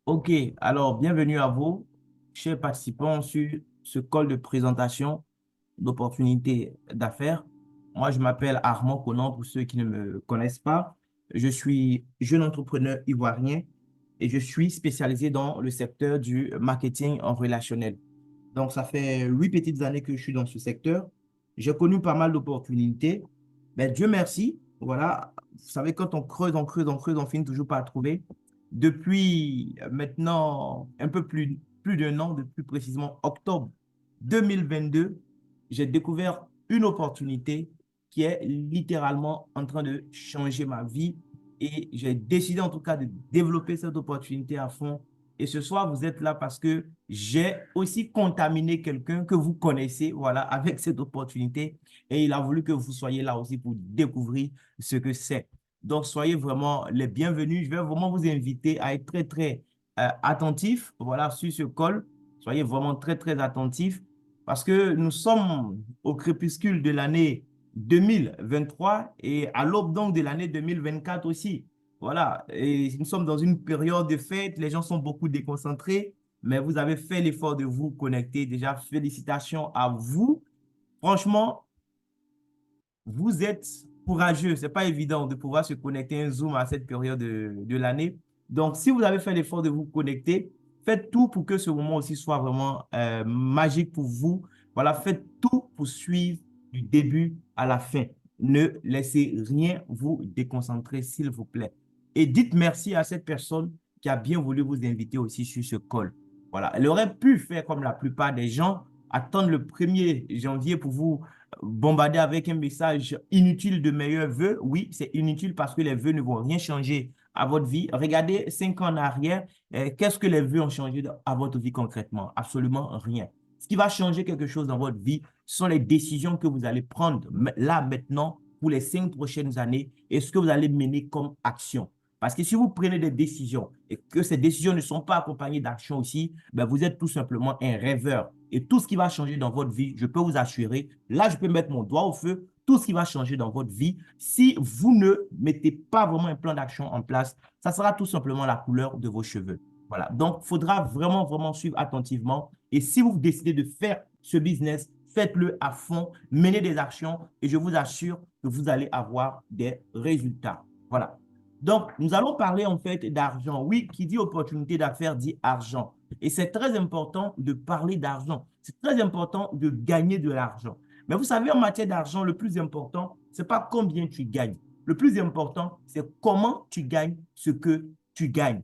Ok, alors bienvenue à vous, chers participants, sur ce call de présentation d'opportunités d'affaires. Moi, je m'appelle Armand Conan pour ceux qui ne me connaissent pas. Je suis jeune entrepreneur ivoirien et je suis spécialisé dans le secteur du marketing en relationnel. Donc, ça fait 8 petites années que je suis dans ce secteur. J'ai connu pas mal d'opportunités. Mais Dieu merci, voilà, vous savez, quand on creuse, on creuse, on creuse, on finit toujours par trouver. Depuis maintenant un peu plus d'un an, depuis précisément octobre 2022, j'ai découvert une opportunité qui est littéralement en train de changer ma vie et j'ai décidé en tout cas de développer cette opportunité à fond. Et ce soir, vous êtes là parce que j'ai aussi contaminé quelqu'un que vous connaissez, voilà, avec cette opportunité et il a voulu que vous soyez là aussi pour découvrir ce que c'est. Donc, soyez vraiment les bienvenus. Je vais vraiment vous inviter à être très, très attentifs, voilà, sur ce call. Soyez vraiment très, très attentifs parce que nous sommes au crépuscule de l'année 2023 et à l'aube donc de l'année 2024 aussi. Voilà, et nous sommes dans une période de fête, les gens sont beaucoup déconcentrés, mais vous avez fait l'effort de vous connecter. Déjà, félicitations à vous. Franchement, vous êtes courageux. C'est pas évident de pouvoir se connecter un Zoom à cette période de l'année. Donc, si vous avez fait l'effort de vous connecter, faites tout pour que ce moment aussi soit vraiment magique pour vous. Voilà, faites tout pour suivre du début à la fin. Ne laissez rien vous déconcentrer, s'il vous plaît. Et dites merci à cette personne qui a bien voulu vous inviter aussi sur ce call. Voilà, elle aurait pu faire comme la plupart des gens, attendre le 1er janvier pour vous bombarder avec un message inutile de meilleurs vœux. Oui, c'est inutile parce que les vœux ne vont rien changer à votre vie. Regardez 5 ans en arrière, qu'est-ce que les vœux ont changé à votre vie concrètement? Absolument rien. Ce qui va changer quelque chose dans votre vie sont les décisions que vous allez prendre là, maintenant, pour les 5 prochaines années et ce que vous allez mener comme action. Parce que si vous prenez des décisions et que ces décisions ne sont pas accompagnées d'action aussi, ben vous êtes tout simplement un rêveur. Et tout ce qui va changer dans votre vie, je peux vous assurer, là, je peux mettre mon doigt au feu, tout ce qui va changer dans votre vie, si vous ne mettez pas vraiment un plan d'action en place, ça sera tout simplement la couleur de vos cheveux. Voilà. Donc, il faudra vraiment, vraiment suivre attentivement. Et si vous décidez de faire ce business, faites-le à fond, menez des actions et je vous assure que vous allez avoir des résultats. Voilà. Donc, nous allons parler en fait d'argent. Oui, qui dit opportunité d'affaires dit argent. Et c'est très important de parler d'argent. C'est très important de gagner de l'argent. Mais vous savez, en matière d'argent, le plus important, ce n'est pas combien tu gagnes. Le plus important, c'est comment tu gagnes ce que tu gagnes.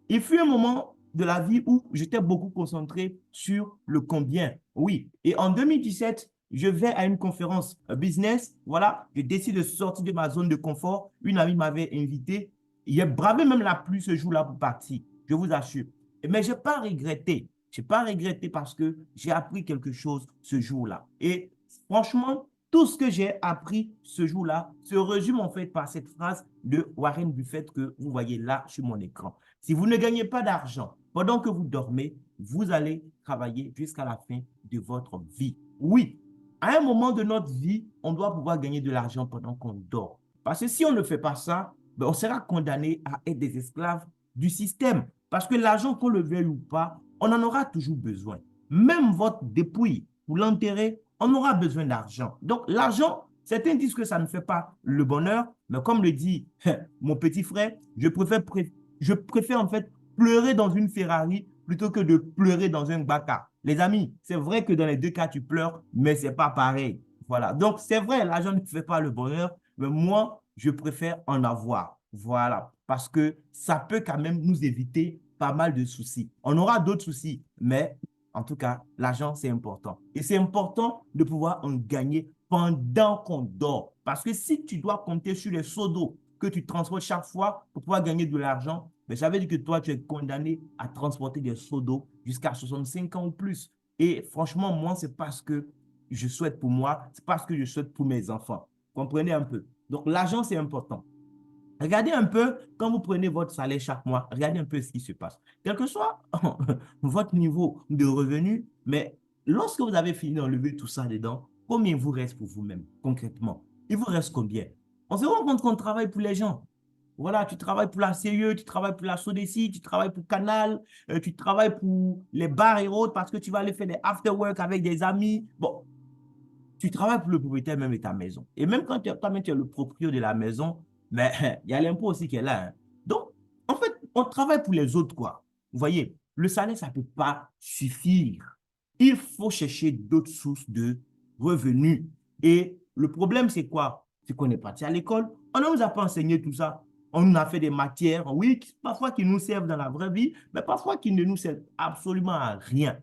Il fut un moment de la vie où j'étais beaucoup concentré sur le combien. Oui. Et en 2017, je vais à une conférence business. Voilà. Je décide de sortir de ma zone de confort. Une amie m'avait invité. Il a bravé même la pluie ce jour-là pour partir. Je vous assure. Mais je n'ai pas regretté. Je n'ai pas regretté parce que j'ai appris quelque chose ce jour-là. Et franchement, tout ce que j'ai appris ce jour-là se résume en fait par cette phrase de Warren Buffett que vous voyez là sur mon écran. Si vous ne gagnez pas d'argent pendant que vous dormez, vous allez travailler jusqu'à la fin de votre vie. Oui, à un moment de notre vie, on doit pouvoir gagner de l'argent pendant qu'on dort. Parce que si on ne fait pas ça, ben on sera condamné à être des esclaves du système. Parce que l'argent, qu'on le veuille ou pas, on en aura toujours besoin. Même votre dépouille, pour l'enterrer, on aura besoin d'argent. Donc, l'argent, certains disent que ça ne fait pas le bonheur, mais comme le dit mon petit frère, je préfère en fait pleurer dans une Ferrari plutôt que de pleurer dans un Baka. Les amis, c'est vrai que dans les deux cas, tu pleures, mais ce n'est pas pareil. Voilà. Donc, c'est vrai, l'argent ne fait pas le bonheur, mais moi, je préfère en avoir. Voilà. Parce que ça peut quand même nous éviter pas mal de soucis. On aura d'autres soucis, mais en tout cas, l'argent, c'est important. Et c'est important de pouvoir en gagner pendant qu'on dort. Parce que si tu dois compter sur les seaux d'eau que tu transportes chaque fois pour pouvoir gagner de l'argent, mais ça veut dire que toi, tu es condamné à transporter des seaux d'eau jusqu'à 65 ans ou plus. Et franchement, moi, c'est parce que je souhaite pour moi, c'est parce que je souhaite pour mes enfants. Comprenez un peu. Donc, l'argent, c'est important. Regardez un peu, quand vous prenez votre salaire chaque mois, regardez un peu ce qui se passe. Quel que soit votre niveau de revenu, mais lorsque vous avez fini d'enlever tout ça dedans, combien il vous reste pour vous-même, concrètement? Il vous reste combien? On se rend compte qu'on travaille pour les gens. Voilà, tu travailles pour la CE, tu travailles pour la SODECI, tu travailles pour Canal, tu travailles pour les bars et autres parce que tu vas aller faire des after-work avec des amis. Bon, tu travailles pour le propriétaire même de ta maison. Et même quand toi-même tu es le propriétaire de la maison, mais il y a l'impôt aussi qui est là, hein. Donc, en fait, on travaille pour les autres, quoi. Vous voyez, le salaire, ça ne peut pas suffire. Il faut chercher d'autres sources de revenus. Et le problème, c'est quoi? C'est qu'on est parti à l'école, on ne nous a pas enseigné tout ça. On nous a fait des matières, oui, parfois qui nous servent dans la vraie vie, mais parfois qui ne nous servent absolument à rien.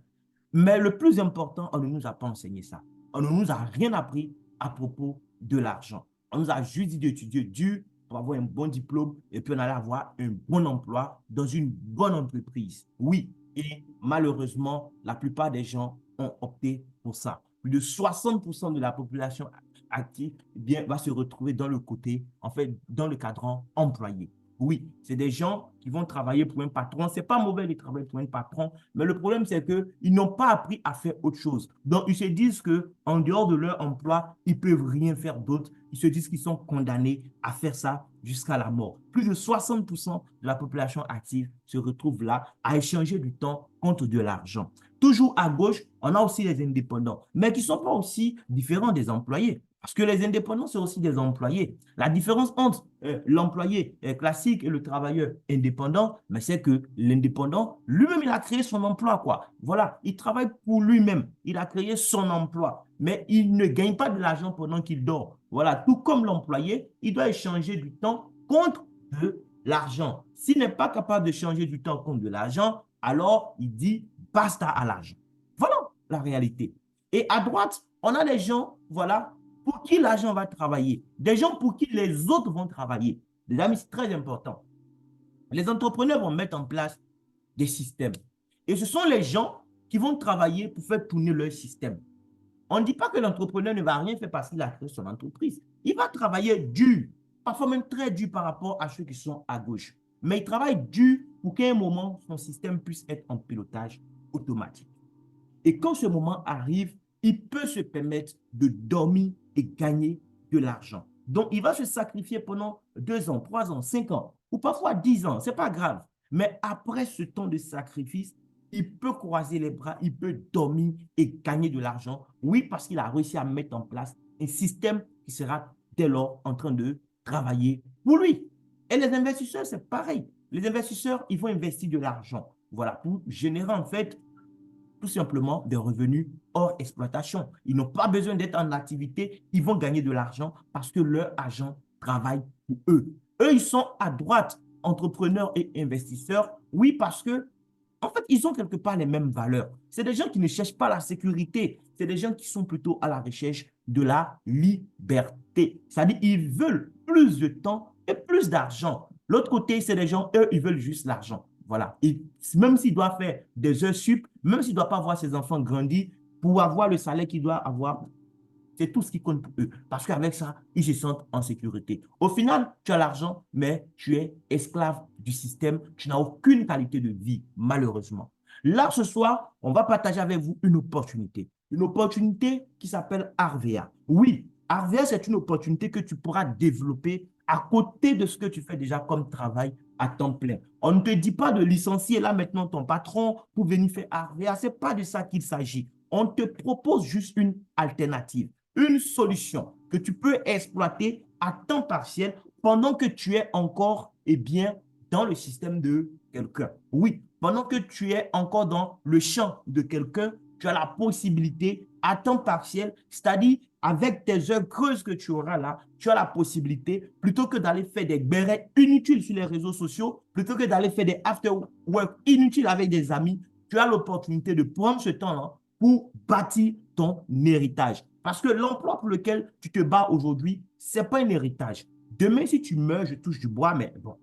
Mais le plus important, on ne nous a pas enseigné ça. On ne nous a rien appris à propos de l'argent. On nous a juste dit d'étudier dur pour avoir un bon diplôme et puis on allait avoir un bon emploi dans une bonne entreprise. Oui, et malheureusement, la plupart des gens ont opté pour ça. Plus de 60% de la population active bien, va se retrouver dans le côté, en fait, dans le cadran employé. Oui, c'est des gens qui vont travailler pour un patron. Ce n'est pas mauvais de travailler pour un patron, mais le problème, c'est qu'ils n'ont pas appris à faire autre chose. Donc, ils se disent qu'en dehors de leur emploi, ils ne peuvent rien faire d'autre. Ils se disent qu'ils sont condamnés à faire ça jusqu'à la mort. Plus de 60% de la population active se retrouve là à échanger du temps contre de l'argent. Toujours à gauche, on a aussi les indépendants, mais qui ne sont pas aussi différents des employés. Parce que les indépendants, c'est aussi des employés. La différence entre l'employé classique et le travailleur indépendant, mais c'est que l'indépendant, lui-même, il a créé son emploi, quoi. Voilà, il travaille pour lui-même. Il a créé son emploi, mais il ne gagne pas de l'argent pendant qu'il dort. Voilà, tout comme l'employé, il doit échanger du temps contre de l'argent. S'il n'est pas capable de changer du temps contre de l'argent, alors il dit basta à l'argent. Voilà la réalité. Et à droite, on a des gens, voilà, pour qui l'argent va travailler, des gens pour qui les autres vont travailler. Les amis, c'est très important. Les entrepreneurs vont mettre en place des systèmes. Et ce sont les gens qui vont travailler pour faire tourner leur système. On ne dit pas que l'entrepreneur ne va rien faire parce qu'il a créé son entreprise. Il va travailler dur, parfois même très dur par rapport à ceux qui sont à gauche. Mais il travaille dur pour qu'à un moment, son système puisse être en pilotage automatique. Et quand ce moment arrive, il peut se permettre de dormir et gagner de l'argent. Donc, il va se sacrifier pendant 2 ans, 3 ans, 5 ans, ou parfois 10 ans. Ce n'est pas grave. Mais après ce temps de sacrifice, il peut croiser les bras, il peut dormir et gagner de l'argent. Oui, parce qu'il a réussi à mettre en place un système qui sera dès lors en train de travailler pour lui. Et les investisseurs, c'est pareil. Les investisseurs, ils vont investir de l'argent. Voilà, pour générer en fait tout simplement des revenus hors exploitation. Ils n'ont pas besoin d'être en activité, ils vont gagner de l'argent parce que leur agent travaille pour eux. Eux, ils sont à droite, entrepreneurs et investisseurs. Oui, parce que en fait, ils ont quelque part les mêmes valeurs. C'est des gens qui ne cherchent pas la sécurité. C'est des gens qui sont plutôt à la recherche de la liberté. C'est-à-dire qu'ils veulent plus de temps et plus d'argent. L'autre côté, c'est des gens, eux, ils veulent juste l'argent. Voilà. Et même s'il doit faire des heures sup, même s'il ne doit pas voir ses enfants grandir, pour avoir le salaire qu'il doit avoir, c'est tout ce qui compte pour eux. Parce qu'avec ça, ils se sentent en sécurité. Au final, tu as l'argent, mais tu es esclave du système. Tu n'as aucune qualité de vie, malheureusement. Là, ce soir, on va partager avec vous une opportunité. Une opportunité qui s'appelle Arvea. Oui, Arvea, c'est une opportunité que tu pourras développer à côté de ce que tu fais déjà comme travail à temps plein. On ne te dit pas de licencier là maintenant ton patron pour venir faire Arvea. Ce n'est pas de ça qu'il s'agit. On te propose juste une alternative, une solution que tu peux exploiter à temps partiel pendant que tu es encore bien, dans le système de quelqu'un. Oui, pendant que tu es encore dans le champ de quelqu'un, tu as la possibilité à temps partiel, c'est-à-dire avec tes heures creuses que tu auras là, tu as la possibilité, plutôt que d'aller faire des bérets inutiles sur les réseaux sociaux, plutôt que d'aller faire des after-work inutiles avec des amis, tu as l'opportunité de prendre ce temps-là pour bâtir ton héritage. Parce que l'emploi pour lequel tu te bats aujourd'hui, ce n'est pas un héritage. Demain, si tu meurs, je touche du bois, mais bon,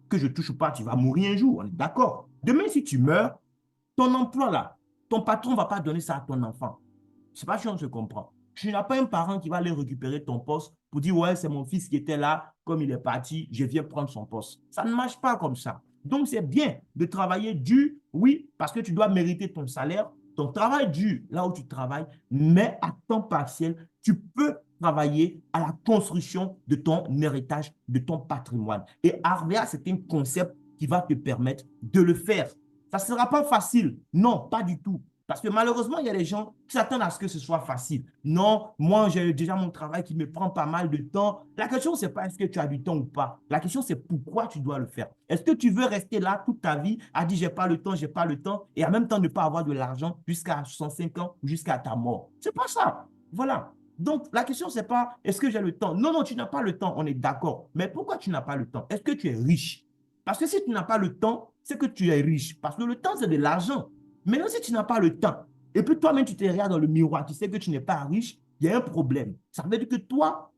que je touche ou pas, tu vas mourir un jour, on est d'accord. Demain, si tu meurs, ton emploi là, ton patron ne va pas donner ça à ton enfant. Je ne sais pas si on se comprend. Tu n'as pas un parent qui va aller récupérer ton poste pour dire, ouais, c'est mon fils qui était là, comme il est parti, je viens prendre son poste. Ça ne marche pas comme ça. Donc, c'est bien de travailler dur, oui, parce que tu dois mériter ton salaire, ton travail dur là où tu travailles, mais à temps partiel, tu peux travailler à la construction de ton héritage, de ton patrimoine. Et Arvea, c'est un concept qui va te permettre de le faire. Ça ne sera pas facile. Non, pas du tout. Parce que malheureusement, il y a des gens qui s'attendent à ce que ce soit facile. Non, moi, j'ai déjà mon travail qui me prend pas mal de temps. La question, ce n'est pas est-ce que tu as du temps ou pas. La question, c'est pourquoi tu dois le faire. Est-ce que tu veux rester là toute ta vie à dire j'ai pas le temps, j'ai pas le temps, et en même temps ne pas avoir de l'argent jusqu'à 65 ans ou jusqu'à ta mort? C'est pas ça. Voilà. Donc, la question, ce n'est pas est-ce que j'ai le temps? Non, non, tu n'as pas le temps, on est d'accord. Mais pourquoi tu n'as pas le temps? Est-ce que tu es riche? Parce que si tu n'as pas le temps, c'est que tu es riche. Parce que le temps, c'est de l'argent. Maintenant, si tu n'as pas le temps, et puis toi-même, tu te regardes dans le miroir, tu sais que tu n'es pas riche, il y a un problème. Ça veut dire que toi,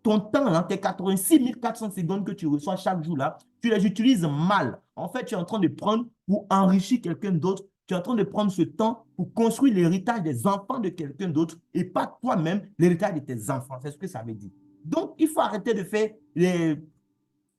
ton temps, là, tes 86 400 secondes que tu reçois chaque jour, là, tu les utilises mal. En fait, tu es en train de prendre pour enrichir quelqu'un d'autre. Tu es en train de prendre ce temps pour construire l'héritage des enfants de quelqu'un d'autre et pas toi-même l'héritage de tes enfants. C'est ce que ça veut dire. Donc, il faut arrêter de faire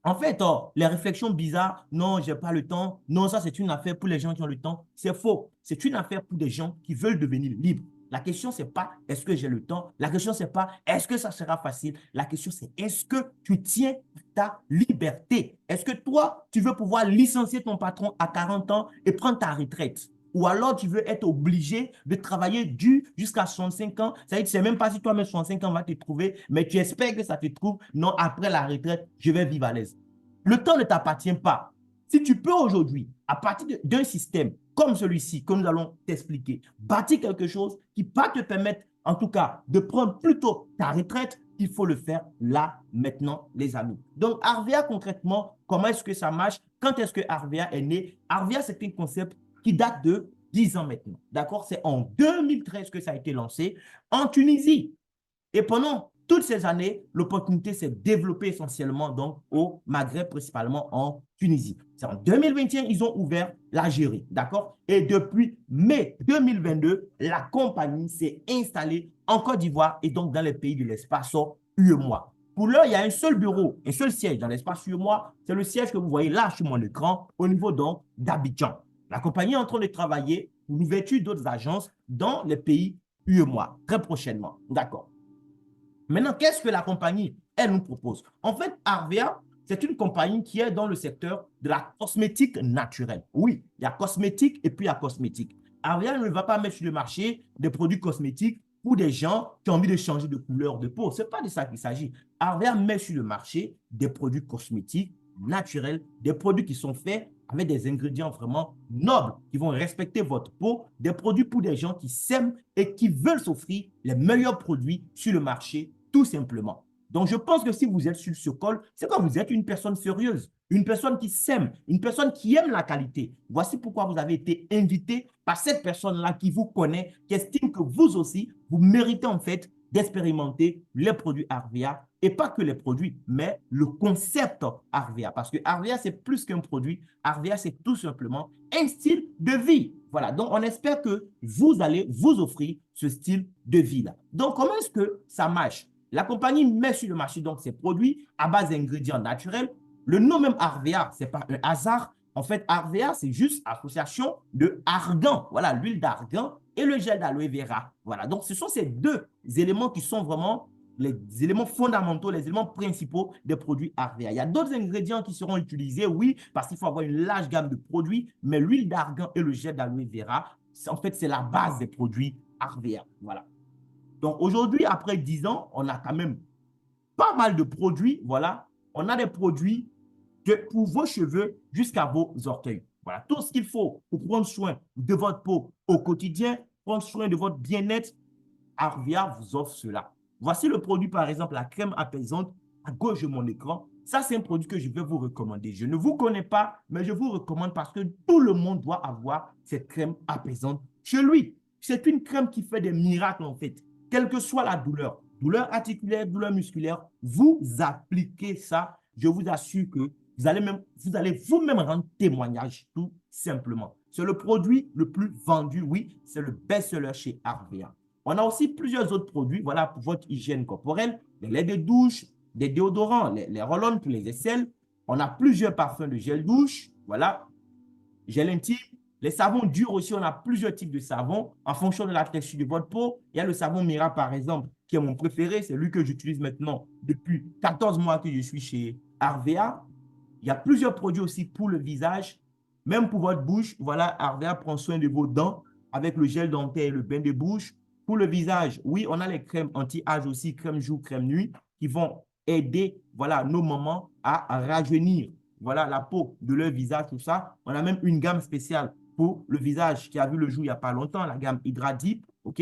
en fait, oh, les réflexions bizarres, non, j'ai pas le temps, non, ça c'est une affaire pour les gens qui ont le temps, c'est faux. C'est une affaire pour des gens qui veulent devenir libres. La question, c'est pas est-ce que j'ai le temps? La question, c'est pas est-ce que ça sera facile? La question, c'est est-ce que tu tiens ta liberté? Est-ce que toi, tu veux pouvoir licencier ton patron à 40 ans et prendre ta retraite? Ou alors tu veux être obligé de travailler dur jusqu'à 65 ans. Ça veut dire, tu ne sais même pas si toi-même 65 ans va te trouver, mais tu espères que ça te trouve. Non, après la retraite, je vais vivre à l'aise. Le temps ne t'appartient pas. Si tu peux aujourd'hui, à partir d'un système comme celui-ci que nous allons t'expliquer, bâtir quelque chose qui va te permettre, en tout cas, de prendre plutôt ta retraite, il faut le faire là, maintenant, les amis. Donc, Arvea, concrètement, comment est-ce que ça marche? Quand est-ce que Arvea est né? Arvea, c'est un concept qui date de 10 ans maintenant. D'accord? C'est en 2013 que ça a été lancé en Tunisie. Et pendant toutes ces années, l'opportunité s'est développée essentiellement donc au Maghreb, principalement en Tunisie. C'est en 2021, ils ont ouvert l'Algérie, d'accord? Et depuis mai 2022, la compagnie s'est installée en Côte d'Ivoire et donc dans les pays de l'espace UEMOA. Pour l'heure, il y a un seul bureau, un seul siège dans l'espace UEMOA. C'est le siège que vous voyez là sur mon écran au niveau donc d'Abidjan. La compagnie est en train de travailler pour l'ouverture d'autres agences dans les pays UEMOA très prochainement. D'accord. Maintenant, qu'est-ce que la compagnie, elle nous propose? En fait, Arvea, c'est une compagnie qui est dans le secteur de la cosmétique naturelle. Oui, il y a cosmétique et puis il y a cosmétique. Arvea ne va pas mettre sur le marché des produits cosmétiques pour des gens qui ont envie de changer de couleur de peau. Ce n'est pas de ça qu'il s'agit. Arvea met sur le marché des produits cosmétiques naturels, des produits qui sont faits avec des ingrédients vraiment nobles, qui vont respecter votre peau, des produits pour des gens qui s'aiment et qui veulent s'offrir les meilleurs produits sur le marché tout simplement. Donc, je pense que si vous êtes sur ce col, c'est que vous êtes une personne sérieuse, une personne qui s'aime, une personne qui aime la qualité. Voici pourquoi vous avez été invité par cette personne-là qui vous connaît, qui estime que vous aussi, vous méritez en fait d'expérimenter les produits Arvea et pas que les produits, mais le concept Arvea. Parce que Arvea, c'est plus qu'un produit. Arvea, c'est tout simplement un style de vie. Voilà, donc on espère que vous allez vous offrir ce style de vie-là. Donc, comment est-ce que ça marche? La compagnie met sur le marché donc ses produits à base d'ingrédients naturels. Le nom même Arvea, ce n'est pas un hasard. En fait, Arvea, c'est juste association de argan. Voilà, l'huile d'argan et le gel d'aloe vera. Voilà, donc ce sont ces deux éléments qui sont vraiment les éléments fondamentaux, les éléments principaux des produits Arvea. Il y a d'autres ingrédients qui seront utilisés, oui, parce qu'il faut avoir une large gamme de produits, mais l'huile d'argan et le gel d'aloe vera, en fait, c'est la base des produits Arvea. Voilà. Donc aujourd'hui, après 10 ans, on a quand même pas mal de produits. Voilà. On a des produits pour vos cheveux jusqu'à vos orteils. Voilà. Tout ce qu'il faut pour prendre soin de votre peau au quotidien, prendre soin de votre bien-être, Arvia vous offre cela. Voici le produit, par exemple, la crème apaisante à gauche de mon écran. Ça, c'est un produit que je vais vous recommander. Je ne vous connais pas, mais je vous recommande parce que tout le monde doit avoir cette crème apaisante chez lui. C'est une crème qui fait des miracles, en fait. Quelle que soit la douleur, douleur articulaire, douleur musculaire, vous appliquez ça. Je vous assure que vous allez vous-même rendre témoignage, tout simplement. C'est le produit le plus vendu, oui, c'est le best-seller chez Arvea. On a aussi plusieurs autres produits, voilà, pour votre hygiène corporelle, les laits de douche, des déodorants, les roll-on pour les aisselles. On a plusieurs parfums de gel douche, voilà, gel intime. Les savons durs aussi, on a plusieurs types de savons en fonction de la texture de votre peau. Il y a le savon Mira, par exemple, qui est mon préféré, c'est lui que j'utilise maintenant depuis 14 mois que je suis chez Arvea. Il y a plusieurs produits aussi pour le visage, même pour votre bouche. Voilà, Arvea prend soin de vos dents avec le gel dentaire et le bain de bouche. Pour le visage, oui, on a les crèmes anti-âge aussi, crème jour, crème nuit, qui vont aider, voilà, nos mamans à rajeunir, voilà, la peau de leur visage, tout ça. On a même une gamme spéciale pour le visage qui a vu le jour il n'y a pas longtemps, la gamme Hydra Deep, OK?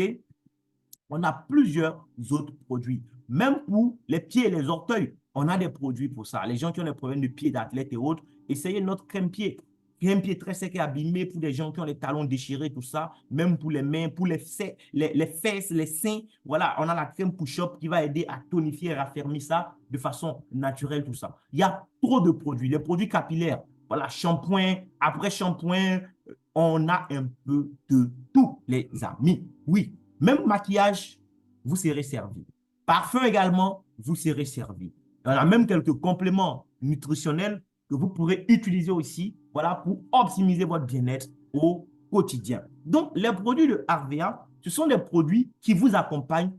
On a plusieurs autres produits. Même pour les pieds et les orteils, on a des produits pour ça. Les gens qui ont des problèmes de pieds d'athlètes et autres, essayez notre crème pied. Crème pied très sec et abîmé pour des gens qui ont les talons déchirés, tout ça. Même pour les mains, pour les fesses, les seins. Voilà, on a la crème push-up qui va aider à tonifier et raffermir ça de façon naturelle, tout ça. Il y a trop de produits. Les produits capillaires, voilà, shampoing, après shampoing, on a un peu de tout, les amis. Oui, même maquillage, vous serez servi. Parfum également, vous serez servi. On a même quelques compléments nutritionnels que vous pourrez utiliser aussi, voilà, pour optimiser votre bien-être au quotidien. Donc, les produits de Arvea, ce sont des produits qui vous accompagnent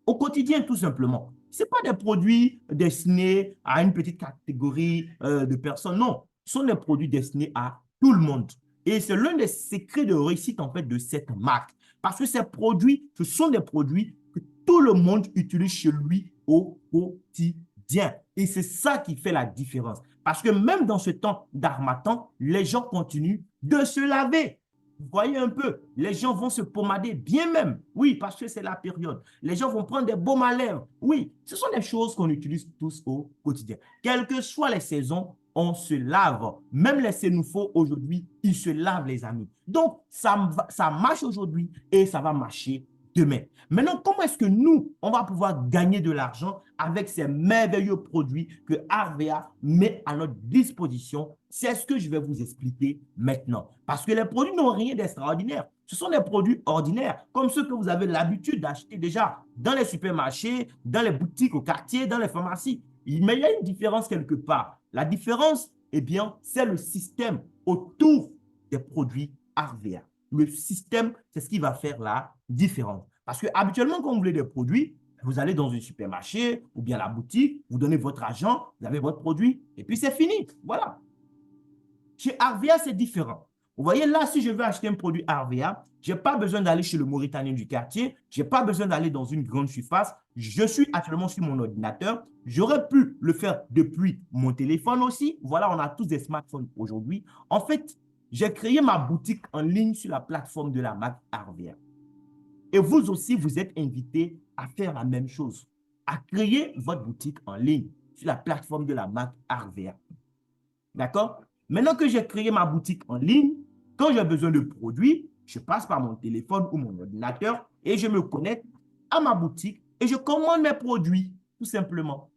au quotidien, tout simplement. Ce pas des produits destinés à une petite catégorie de personnes. Non, ce sont des produits destinés à tout le monde. Et c'est l'un des secrets de réussite, en fait, de cette marque. Parce que ces produits, ce sont des produits que tout le monde utilise chez lui au quotidien. Et c'est ça qui fait la différence. Parce que même dans ce temps d'harmattan, les gens continuent de se laver. Vous voyez un peu, les gens vont se pommader bien même. Oui, parce que c'est la période. Les gens vont prendre des baumes à lèvres. Oui, ce sont des choses qu'on utilise tous au quotidien. Quelles que soient les saisons, on se lave. Même les sénoufos aujourd'hui, ils se lavent, les amis. Donc, ça marche aujourd'hui et ça va marcher demain. Maintenant, comment est-ce que nous, on va pouvoir gagner de l'argent avec ces merveilleux produits que Arvea met à notre disposition? C'est ce que je vais vous expliquer maintenant. Parce que les produits n'ont rien d'extraordinaire. Ce sont des produits ordinaires, comme ceux que vous avez l'habitude d'acheter déjà dans les supermarchés, dans les boutiques au quartier, dans les pharmacies. Mais il y a une différence quelque part. La différence, eh bien, c'est le système autour des produits Arvea. Le système, c'est ce qui va faire la différence. Parce que habituellement, quand vous voulez des produits, vous allez dans un supermarché ou bien la boutique, vous donnez votre argent, vous avez votre produit, et puis c'est fini. Voilà. Chez Arvea, c'est différent. Vous voyez, là, si je veux acheter un produit Arvea, je n'ai pas besoin d'aller chez le Mauritanien du quartier, je n'ai pas besoin d'aller dans une grande surface. Je suis actuellement sur mon ordinateur. J'aurais pu le faire depuis mon téléphone aussi. Voilà, on a tous des smartphones aujourd'hui. En fait, j'ai créé ma boutique en ligne sur la plateforme de la marque Arvea. Et vous aussi, vous êtes invités à faire la même chose, à créer votre boutique en ligne sur la plateforme de la marque Arvea. D'accord? Maintenant que j'ai créé ma boutique en ligne, quand j'ai besoin de produits, je passe par mon téléphone ou mon ordinateur et je me connecte à ma boutique et je commande mes produits, tout simplement.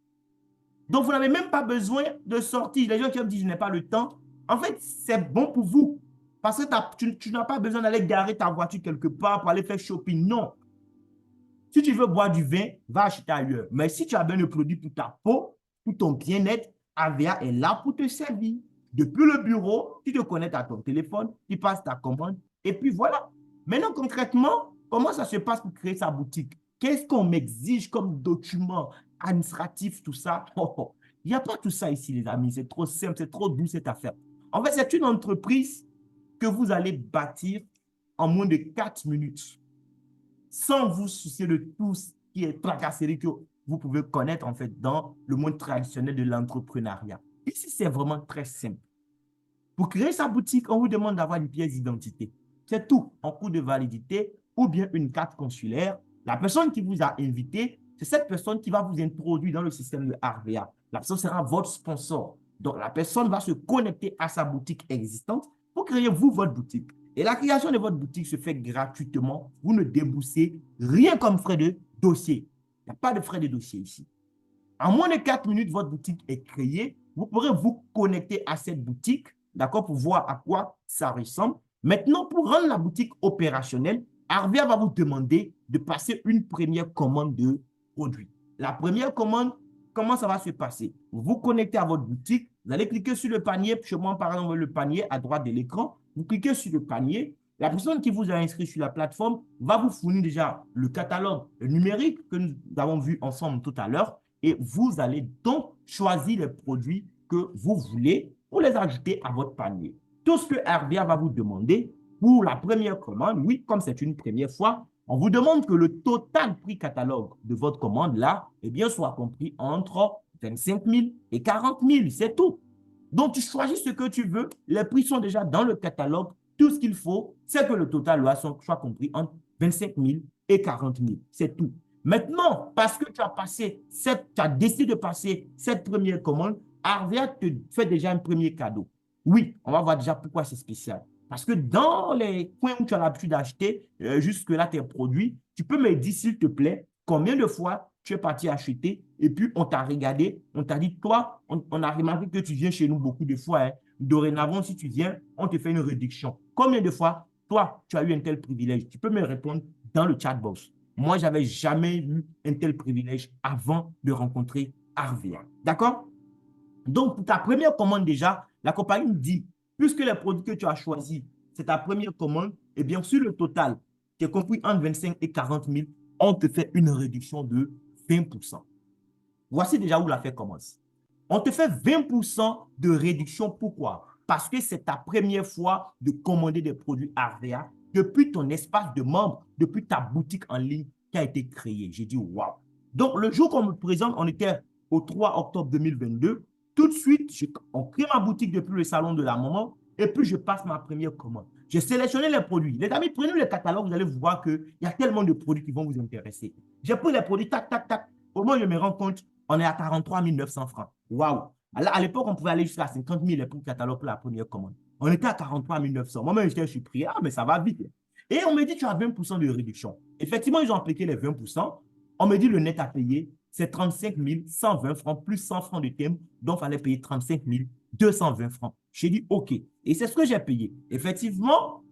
Donc, vous n'avez même pas besoin de sortir. Les gens qui me disent, je n'ai pas le temps. En fait, c'est bon pour vous. Parce que tu n'as pas besoin d'aller garer ta voiture quelque part pour aller faire shopping. Non. Si tu veux boire du vin, va acheter ailleurs. Mais si tu as besoin de produits pour ta peau, pour ton bien-être, Avea est là pour te servir. Depuis le bureau, tu te connectes à ton téléphone, tu passes ta commande, et puis voilà. Maintenant, concrètement, comment ça se passe pour créer sa boutique? Qu'est-ce qu'on m'exige comme document administratif, tout ça? Oh, oh. Il n'y a pas tout ça ici, les amis. C'est trop simple, c'est trop doux cette affaire. En fait, c'est une entreprise que vous allez bâtir en moins de 4 minutes, sans vous soucier de tout ce qui est tracasserie que vous pouvez connaître en fait dans le monde traditionnel de l'entrepreneuriat. Ici, c'est vraiment très simple. Pour créer sa boutique, on vous demande d'avoir une pièce d'identité. C'est tout, en cours de validité ou bien une carte consulaire. La personne qui vous a invité, c'est cette personne qui va vous introduire dans le système de Arvea. La personne sera votre sponsor. Donc, la personne va se connecter à sa boutique existante pour créer vous votre boutique. Et la création de votre boutique se fait gratuitement. Vous ne déboursez rien comme frais de dossier. Il n'y a pas de frais de dossier ici. En moins de 4 minutes, votre boutique est créée. Vous pourrez vous connecter à cette boutique, d'accord, pour voir à quoi ça ressemble. Maintenant, pour rendre la boutique opérationnelle, Arvea va vous demander de passer une première commande de produit. La première commande, comment ça va se passer? Vous vous connectez à votre boutique, vous allez cliquer sur le panier. Chez moi, par exemple, le panier à droite de l'écran. Vous cliquez sur le panier La personne qui vous a inscrit sur la plateforme va vous fournir déjà le catalogue numérique que nous avons vu ensemble tout à l'heure et vous allez donc choisir les produits que vous voulez pour les ajouter à votre panier. Tout ce que RBA va vous demander pour la première commande, oui, comme c'est une première fois, on vous demande que le total prix catalogue de votre commande là, eh bien, soit compris entre 25 000 et 40 000, c'est tout. Donc, tu choisis ce que tu veux, les prix sont déjà dans le catalogue, tout ce qu'il faut, c'est que le total soit compris entre 25 000 et 40 000, c'est tout. Maintenant, parce que tu as décidé de passer cette première commande, Arvia te fait déjà un premier cadeau. Oui, on va voir déjà pourquoi c'est spécial. Parce que dans les coins où tu as l'habitude d'acheter, jusque-là, tes produits, tu peux me dire, s'il te plaît, combien de fois tu es parti acheter et puis on t'a regardé, on t'a dit, toi, on a remarqué que tu viens chez nous beaucoup de fois. Hein. Dorénavant, si tu viens, on te fait une réduction. Combien de fois, toi, tu as eu un tel privilège? Tu peux me répondre dans le chat box. Moi, je n'avais jamais eu un tel privilège avant de rencontrer Arvia. D'accord? Donc, pour ta première commande déjà, la compagnie me dit, puisque les produits que tu as choisis, c'est ta première commande, et bien sur le total, qui est compris entre 25 et 40 000, on te fait une réduction de 20%. Voici déjà où l'affaire commence. On te fait 20% de réduction. Pourquoi? Parce que c'est ta première fois de commander des produits Arvea depuis ton espace de membre, depuis ta boutique en ligne qui a été créée. J'ai dit, waouh. Donc, le jour qu'on me présente, on était au 3 octobre 2022. Tout de suite, on crée ma boutique depuis le salon de la maman et puis je passe ma première commande. J'ai sélectionné les produits. Les amis, prenez le catalogue, vous allez voir qu'il y a tellement de produits qui vont vous intéresser. J'ai pris les produits, tac, tac, tac. Au moment où je me rends compte, on est à 43 900 francs. Waouh! À l'époque, on pouvait aller jusqu'à 50 000 pour le catalogue pour la première commande. On était à 43 900. Moi-même, j'étais surpris. Ah, mais ça va vite. Et on me dit, tu as 20% de réduction. Effectivement, ils ont appliqué les 20%. On me dit, le net à payer, c'est 35 120 francs plus 100 francs de thème. Donc, il fallait payer 35 220 francs. J'ai dit, OK. Et c'est ce que j'ai payé. Effectivement,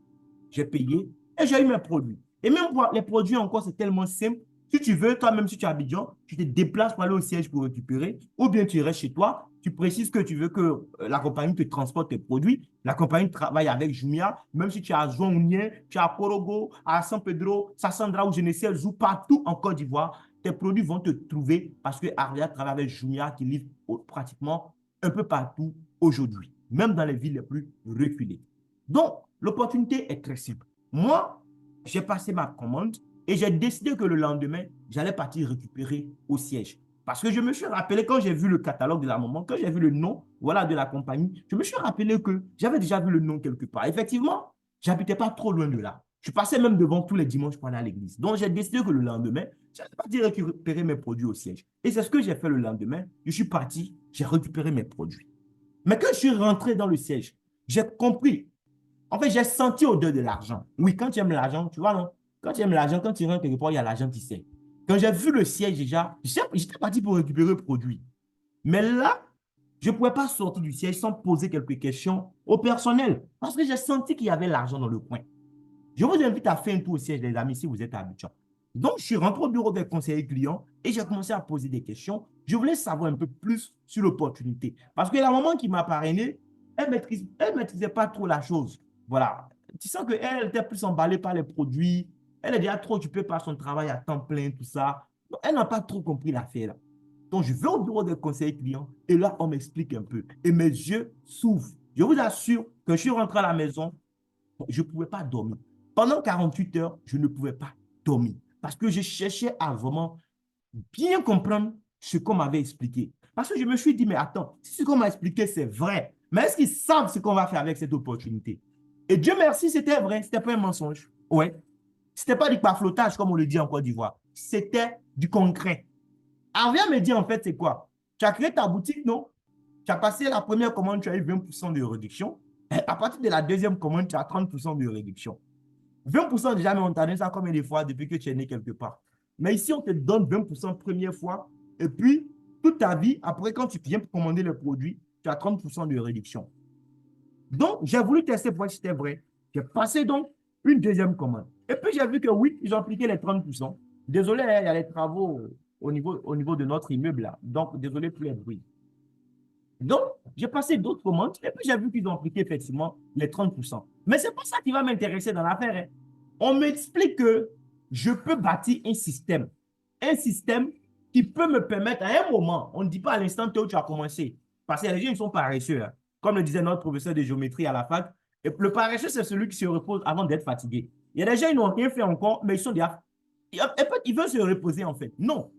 j'ai payé et j'ai eu mes produits. Et même pour les produits encore, c'est tellement simple. Si tu veux, toi-même, si tu es à Abidjan, tu te déplaces pour aller au siège pour récupérer, ou bien tu restes chez toi, tu précises que tu veux que la compagnie te transporte tes produits. La compagnie travaille avec Jumia, même si tu es à Zouaounien, tu es à Korogo, à San Pedro, Sassandra ou je ne sais où, partout en Côte d'Ivoire, tes produits vont te trouver parce que Arvia travaille avec Jumia qui livre pratiquement un peu partout aujourd'hui, même dans les villes les plus reculées. Donc, l'opportunité est très simple. Moi, j'ai passé ma commande et j'ai décidé que le lendemain, j'allais partir récupérer au siège. Parce que je me suis rappelé, quand j'ai vu le catalogue de la maman, quand j'ai vu le nom voilà, de la compagnie, je me suis rappelé que j'avais déjà vu le nom quelque part. Effectivement, je n'habitais pas trop loin de là. Je passais même devant tous les dimanches pour aller à l'église. Donc, j'ai décidé que le lendemain, j'allais partir récupérer mes produits au siège. Et c'est ce que j'ai fait le lendemain. Je suis parti, j'ai récupéré mes produits. Mais quand je suis rentré dans le siège, j'ai compris. En fait, j'ai senti odeur de l'argent. Oui, quand tu aimes l'argent, tu vois, non? Quand tu aimes l'argent, quand tu rentres quelque part, il y a l'argent qui sait. Quand j'ai vu le siège déjà, j'étais parti pour récupérer le produit. Mais là, je ne pouvais pas sortir du siège sans poser quelques questions au personnel parce que j'ai senti qu'il y avait l'argent dans le coin. Je vous invite à faire un tour au siège, les amis, si vous êtes habitués. Donc, je suis rentré au bureau des conseillers clients et j'ai commencé à poser des questions. Je voulais savoir un peu plus sur l'opportunité. Parce que la maman qui m'a parrainé, elle ne maîtrisait pas trop la chose. Voilà. Tu sens qu'elle était plus emballée par les produits. Elle est déjà trop occupée par son travail à temps plein, tout ça. Donc, elle n'a pas trop compris l'affaire. Donc, je vais au bureau des conseillers clients et là, on m'explique un peu. Et mes yeux s'ouvrent. Je vous assure que je suis rentré à la maison, je ne pouvais pas dormir. Pendant 48 heures, je ne pouvais pas dormir parce que je cherchais à vraiment bien comprendre ce qu'on m'avait expliqué. Parce que je me suis dit, mais attends, si ce qu'on m'a expliqué, c'est vrai, mais est-ce qu'ils savent ce qu'on va faire avec cette opportunité? Et Dieu merci, c'était vrai, ce n'était pas un mensonge. Ouais. Ce n'était pas du paflotage, comme on le dit en Côte d'Ivoire. C'était du concret. Arvia me dit, en fait, c'est quoi? Tu as créé ta boutique, non? Tu as passé la première commande, tu as eu 20% de réduction. Et à partir de la deuxième commande, tu as 30% de réduction. 20% déjà, mais on t'a donné ça combien de fois depuis que tu es né quelque part. Mais ici, on te donne 20% première fois. Et puis, toute ta vie, après, quand tu viens pour commander le produit, tu as 30% de réduction. Donc, j'ai voulu tester pour voir si c'était vrai. J'ai passé donc une deuxième commande. Et puis, j'ai vu que oui, ils ont appliqué les 30%. Désolé, il y a les travaux au niveau de notre immeuble là. Donc, désolé pour les bruits. Donc, j'ai passé d'autres commandes et puis j'ai vu qu'ils ont appliqué effectivement les 30%. Mais ce n'est pas ça qui va m'intéresser dans l'affaire, hein. On m'explique que je peux bâtir un système qui peut me permettre à un moment, on ne dit pas à l'instant où tu as commencé, parce que les gens ils sont paresseux, hein. Comme le disait notre professeur de géométrie à la fac, et le paresseux, c'est celui qui se repose avant d'être fatigué. Il y a des gens, ils n'ont rien fait encore, mais ils sont déjà... Ils veulent se reposer en fait. Non,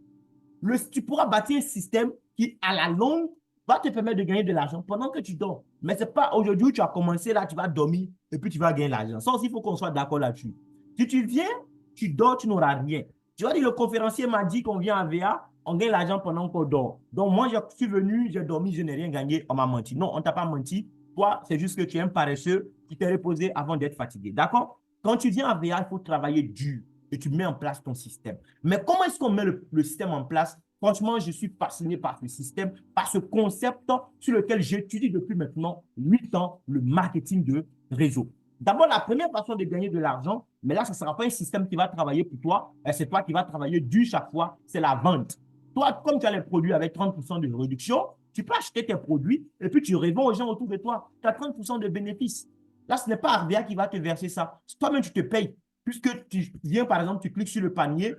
tu pourras bâtir un système qui, à la longue, va te permettre de gagner de l'argent pendant que tu dors. Mais ce n'est pas aujourd'hui où tu as commencé, là, tu vas dormir et puis tu vas gagner l'argent. Ça aussi, il faut qu'on soit d'accord là-dessus. Si tu viens, tu dors, tu n'auras rien. Tu vois, le conférencier m'a dit qu'on vient à VA, on gagne l'argent pendant qu'on dort. Donc, moi, je suis venu, j'ai dormi, je n'ai rien gagné, on m'a menti. Non, on ne t'a pas menti. Toi, c'est juste que tu es un paresseux, tu t'es reposé avant d'être fatigué. D'accord? Quand tu viens à VA, il faut travailler dur et tu mets en place ton système. Mais comment est-ce qu'on met le système en place? Franchement, je suis fasciné par ce système, par ce concept sur lequel j'étudie depuis maintenant 8 ans le marketing de réseau. D'abord, la première façon de gagner de l'argent, mais là, ce ne sera pas un système qui va travailler pour toi, c'est toi qui vas travailler dur chaque fois, c'est la vente. Toi, comme tu as les produits avec 30% de réduction, tu peux acheter tes produits et puis tu revends aux gens autour de toi. Tu as 30% de bénéfices. Là, ce n'est pas Arvea qui va te verser ça. Toi-même, tu te payes. Puisque tu viens, par exemple, tu cliques sur le panier,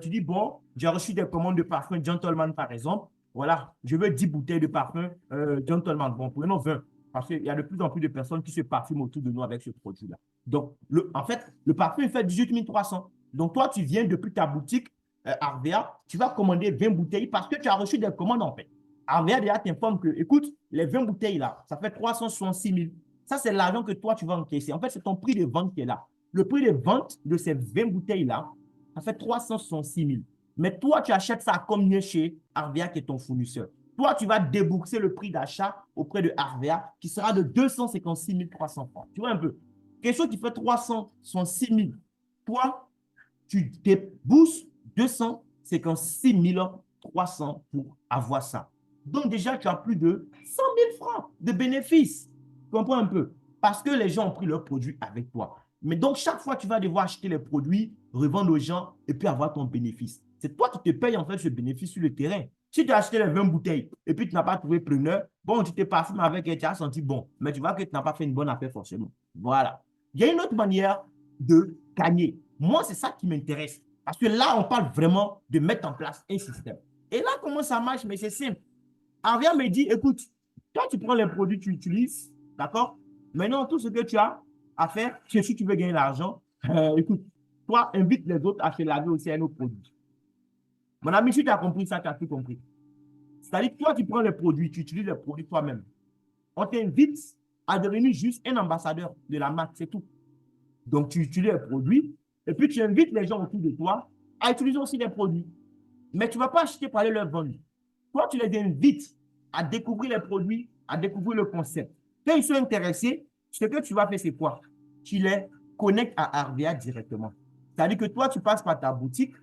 tu dis, bon, j'ai reçu des commandes de parfum Gentleman, par exemple. Voilà, je veux 10 bouteilles de parfum Gentleman. Bon, prenons 20, parce qu'il y a de plus en plus de personnes qui se parfument autour de nous avec ce produit-là. Donc, en fait, le parfum il fait 18 300. Donc, toi, tu viens depuis ta boutique Arvea, tu vas commander 20 bouteilles parce que tu as reçu des commandes, en fait. Arvea déjà t'informe que, écoute, les 20 bouteilles là, ça fait 366 000. Ça, c'est l'argent que toi, tu vas encaisser. En fait, c'est ton prix de vente qui est là. Le prix de vente de ces 20 bouteilles-là, ça fait 366 000. Mais toi, tu achètes ça à combien chez Arvea qui est ton fournisseur? Toi, tu vas débourser le prix d'achat auprès de Arvea qui sera de 256 300 francs. Tu vois un peu? Quelque chose qui fait 366 000. Toi, tu débourses 256 300 pour avoir ça. Donc déjà, tu as plus de 100 000 francs de bénéfices. Tu comprends un peu? Parce que les gens ont pris leurs produits avec toi. Mais donc, chaque fois, tu vas devoir acheter les produits, revendre aux gens et puis avoir ton bénéfice. C'est toi qui te payes en fait ce bénéfice sur le terrain. Si tu as acheté les 20 bouteilles et puis tu n'as pas trouvé preneur, bon, tu t'es parfumé avec et tu as senti bon, mais tu vois que tu n'as pas fait une bonne affaire forcément. Voilà. Il y a une autre manière de gagner. Moi, c'est ça qui m'intéresse. Parce que là, on parle vraiment de mettre en place un système. Et là, comment ça marche? Mais c'est simple. Arvia me dit, écoute, toi, tu prends les produits, tu utilises, d'accord? Maintenant, tout ce que tu as à faire, si tu veux gagner l'argent, écoute, toi, invite les autres à se laver aussi à nos produits. Mon ami, si tu as compris ça, tu as tout compris. C'est-à-dire que toi, tu prends les produits, tu utilises les produits toi-même. On t'invite à devenir juste un ambassadeur de la marque, c'est tout. Donc, tu utilises les produits et puis tu invites les gens autour de toi à utiliser aussi les produits. Mais tu ne vas pas acheter pour aller leur vendre. Toi, tu les invites à découvrir les produits, à découvrir le concept. Quand ils sont intéressés, ce que tu vas faire, c'est quoi? Tu les connectes à Arvea directement. C'est-à-dire que toi, tu passes par ta boutique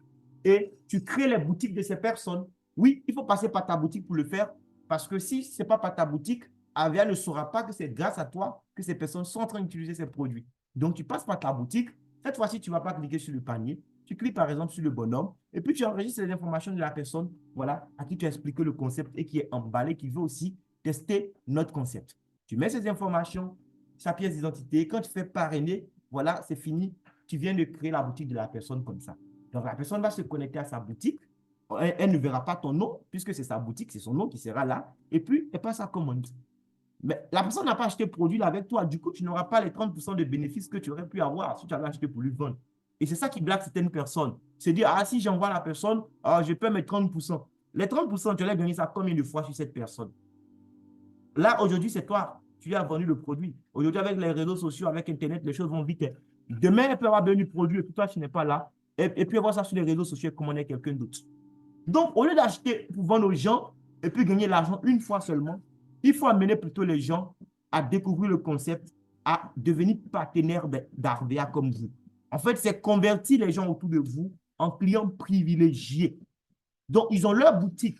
et tu crées les boutiques de ces personnes. Oui, il faut passer par ta boutique pour le faire parce que si ce n'est pas par ta boutique, Arvea ne saura pas que c'est grâce à toi que ces personnes sont en train d'utiliser ces produits. Donc, tu passes par ta boutique. Cette fois-ci, tu ne vas pas cliquer sur le panier. Tu cliques par exemple sur le bonhomme et puis tu enregistres les informations de la personne, voilà, à qui tu as expliqué le concept et qui est emballé, qui veut aussi tester notre concept. Tu mets ces informations, sa pièce d'identité. Quand tu fais parrainer, voilà, c'est fini. Tu viens de créer la boutique de la personne comme ça. Donc la personne va se connecter à sa boutique. Elle ne verra pas ton nom puisque c'est sa boutique, c'est son nom qui sera là. Et puis, elle passe sa commande. Mais la personne n'a pas acheté le produit là avec toi. Du coup, tu n'auras pas les 30% de bénéfices que tu aurais pu avoir si tu avais acheté pour lui vendre. Et c'est ça qui blague certaines personnes. C'est dire, ah, si j'envoie la personne, je peux mettre 30%. Les 30%, tu allais gagner ça combien de fois sur cette personne? Là, aujourd'hui, c'est toi. Tu lui as vendu le produit. Aujourd'hui, avec les réseaux sociaux, avec Internet, les choses vont vite. Demain, elle peut avoir besoin du produit et puis toi, tu n'es pas là. Et puis, avoir ça sur les réseaux sociaux et commander quelqu'un d'autre. Donc, au lieu d'acheter pour vendre aux gens et puis gagner l'argent une fois seulement, il faut amener plutôt les gens à découvrir le concept, à devenir partenaire d'Arvea comme vous. En fait, c'est convertir les gens autour de vous en clients privilégiés. Donc, ils ont leur boutique.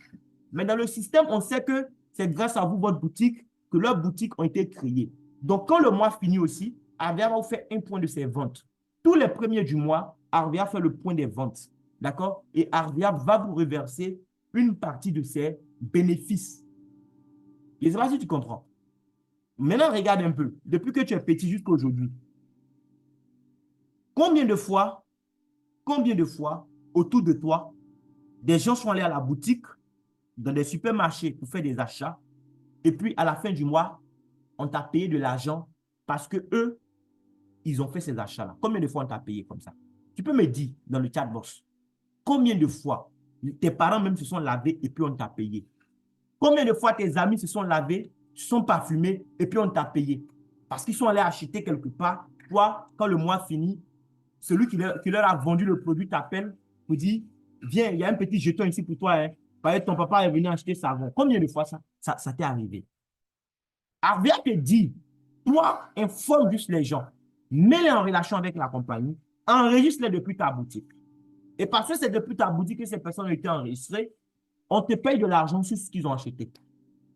Mais dans le système, on sait que c'est grâce à vous, votre boutique, que leurs boutiques ont été créées. Donc, quand le mois finit aussi, Arvea va vous faire un point de ses ventes. Tous les premiers du mois, Arvea fait le point des ventes. D'accord? Et Arvea va vous reverser une partie de ses bénéfices. Je ne sais pas si tu comprends. Maintenant, regarde un peu. Depuis que tu es petit jusqu'à aujourd'hui, combien de fois, combien de fois, autour de toi, des gens sont allés à la boutique, dans des supermarchés pour faire des achats, et puis à la fin du mois, on t'a payé de l'argent parce que eux, ils ont fait ces achats-là. Combien de fois on t'a payé comme ça? Tu peux me dire dans le chat box, combien de fois tes parents même se sont lavés et puis on t'a payé? Combien de fois tes amis se sont lavés, se sont parfumés et puis on t'a payé? Parce qu'ils sont allés acheter quelque part. Toi, quand le mois finit, celui qui leur a vendu le produit t'appelle pour dire, viens, il y a un petit jeton ici pour toi. Hein. Parce que ton papa est venu acheter savon. Combien de fois ça t'est arrivé? Arvia te dit, toi, informe juste les gens. Mets-les en relation avec la compagnie. Enregistre-les depuis ta boutique. Et parce que c'est depuis ta boutique que ces personnes ont été enregistrées, on te paye de l'argent sur ce qu'ils ont acheté.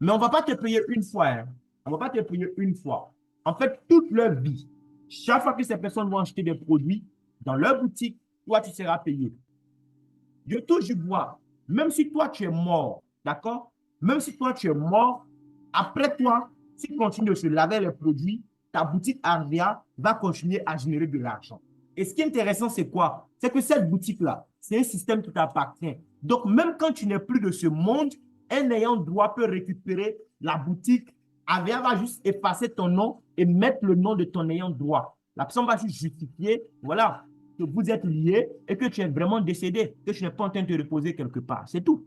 Mais on ne va pas te payer une fois. Hein. On ne va pas te payer une fois. En fait, toute leur vie, chaque fois que ces personnes vont acheter des produits dans leur boutique, toi, tu seras payé. Je touche du bois. Même si toi, tu es mort, d'accord? Même si toi, tu es mort, après toi, si tu continues de se laver les produits, ta boutique Arvia va continuer à générer de l'argent. Et ce qui est intéressant, c'est quoi? C'est que cette boutique-là, c'est un système qui t'appartient. Donc, même quand tu n'es plus de ce monde, un ayant droit peut récupérer la boutique. Arvia va juste effacer ton nom et mettre le nom de ton ayant droit. La personne va juste justifier, voilà, que vous êtes liés et que tu es vraiment décédé, que tu n'es pas en train de te reposer quelque part. C'est tout.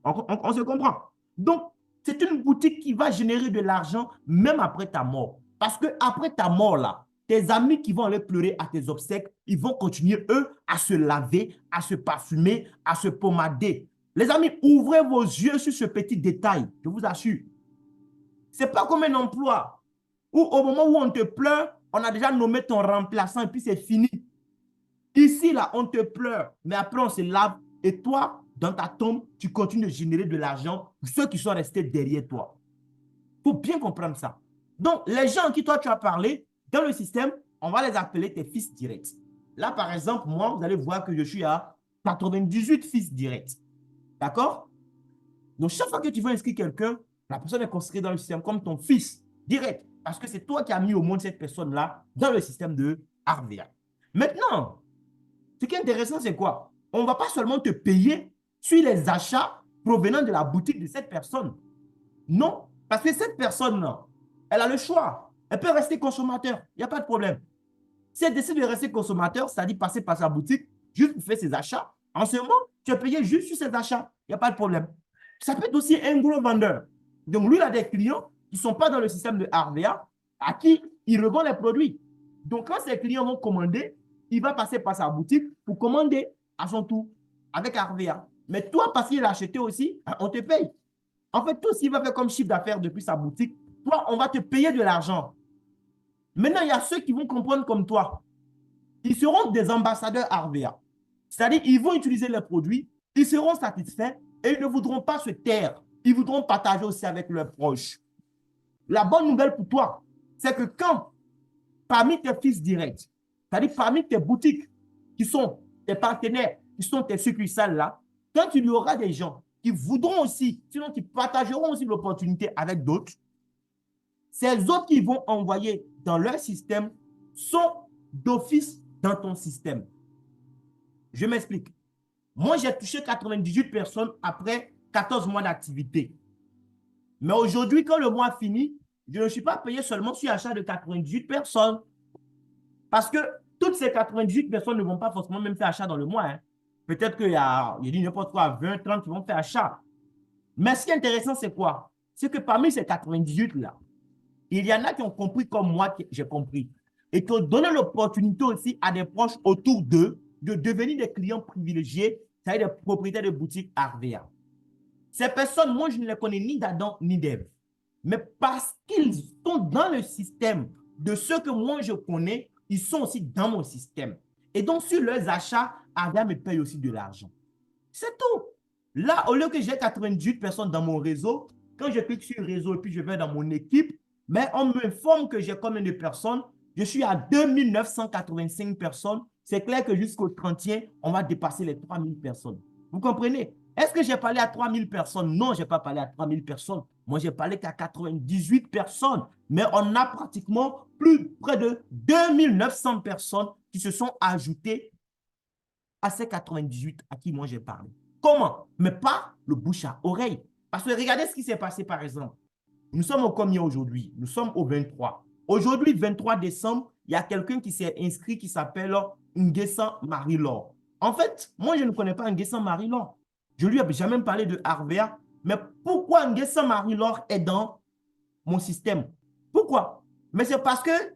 On se comprend. Donc, c'est une boutique qui va générer de l'argent même après ta mort. Parce que après ta mort, là, tes amis qui vont aller pleurer à tes obsèques, ils vont continuer, eux, à se laver, à se parfumer, à se pommader. Les amis, ouvrez vos yeux sur ce petit détail, je vous assure. Ce n'est pas comme un emploi où au moment où on te pleure, on a déjà nommé ton remplaçant et puis c'est fini. Ici, là, on te pleure, mais après, on se lave. Et toi, dans ta tombe, tu continues de générer de l'argent pour ceux qui sont restés derrière toi. Il faut bien comprendre ça. Donc, les gens à qui toi, tu as parlé, dans le système, on va les appeler tes fils directs. Là, par exemple, moi, vous allez voir que je suis à 98 fils directs. D'accord? Donc, chaque fois que tu veux inscrire quelqu'un, la personne est considérée dans le système comme ton fils direct. Parce que c'est toi qui as mis au monde cette personne-là dans le système de Arvia. Maintenant, ce qui est intéressant, c'est quoi? On ne va pas seulement te payer sur les achats provenant de la boutique de cette personne. Non, parce que cette personne-là, elle a le choix. Elle peut rester consommateur, il n'y a pas de problème. Si elle décide de rester consommateur, c'est-à-dire passer par sa boutique, juste pour faire ses achats, en ce moment, tu es payé juste sur ses achats, il n'y a pas de problème. Ça peut être aussi un gros vendeur. Donc, lui, il a des clients qui ne sont pas dans le système de RVA, à qui il revend les produits. Donc, quand ses clients vont commander, il va passer par sa boutique pour commander à son tour avec RVA. Mais toi, parce qu'il a acheté aussi, on te paye. En fait, tout ce qu'il va faire comme chiffre d'affaires depuis sa boutique, toi, on va te payer de l'argent. Maintenant, il y a ceux qui vont comprendre comme toi. Ils seront des ambassadeurs RVA. C'est-à-dire, ils vont utiliser les produits, ils seront satisfaits et ils ne voudront pas se taire. Ils voudront partager aussi avec leurs proches. La bonne nouvelle pour toi, c'est que quand, parmi tes fils directs, c'est-à-dire parmi tes boutiques qui sont tes partenaires, qui sont tes succursales là, quand il y aura des gens qui voudront aussi, sinon qui partageront aussi l'opportunité avec d'autres, ces autres qui vont envoyer dans leur système sont d'office dans ton système. Je m'explique. Moi, j'ai touché 98 personnes après 14 mois d'activité. Mais aujourd'hui, quand le mois finit, je ne suis pas payé seulement sur l'achat de 98 personnes. Parce que toutes ces 98 personnes ne vont pas forcément même faire achat dans le mois. Hein. Peut-être qu'il y a, il y a n'importe quoi, 20, 30 qui vont faire achat. Mais ce qui est intéressant, c'est quoi? C'est que parmi ces 98-là, il y en a qui ont compris comme moi, que j'ai compris. Et qui ont donné l'opportunité aussi à des proches autour d'eux de devenir des clients privilégiés, c'est-à-dire des propriétaires de boutiques RVA. Ces personnes, moi, je ne les connais ni d'Adam ni d'Ève. Mais parce qu'ils sont dans le système de ceux que moi, je connais, ils sont aussi dans mon système. Et donc, sur leurs achats, RVA me paye aussi de l'argent. C'est tout. Là, au lieu que j'ai 98 personnes dans mon réseau, quand je clique sur réseau et puis je vais dans mon équipe, mais on m'informe que j'ai combien de personnes? Je suis à 2985 personnes. C'est clair que jusqu'au 30e, on va dépasser les 3000 personnes. Vous comprenez? Est-ce que j'ai parlé à 3000 personnes? Non, je n'ai pas parlé à 3000 personnes. Moi, j'ai parlé qu'à 98 personnes, mais on a pratiquement près de 2900 personnes qui se sont ajoutées à ces 98 à qui moi j'ai parlé. Comment? Mais pas le bouche à oreille. Parce que regardez ce qui s'est passé, par exemple. Nous sommes au combien aujourd'hui? Nous sommes au 23. Aujourd'hui, 23 décembre, il y a quelqu'un qui s'est inscrit qui s'appelle Nguessan Marie-Laure. En fait, moi, je ne connais pas Nguessan Marie-Laure. Je lui ai jamais parlé de Harvard. Mais pourquoi Nguessan Marie-Laure est dans mon système? Pourquoi? Mais c'est parce que,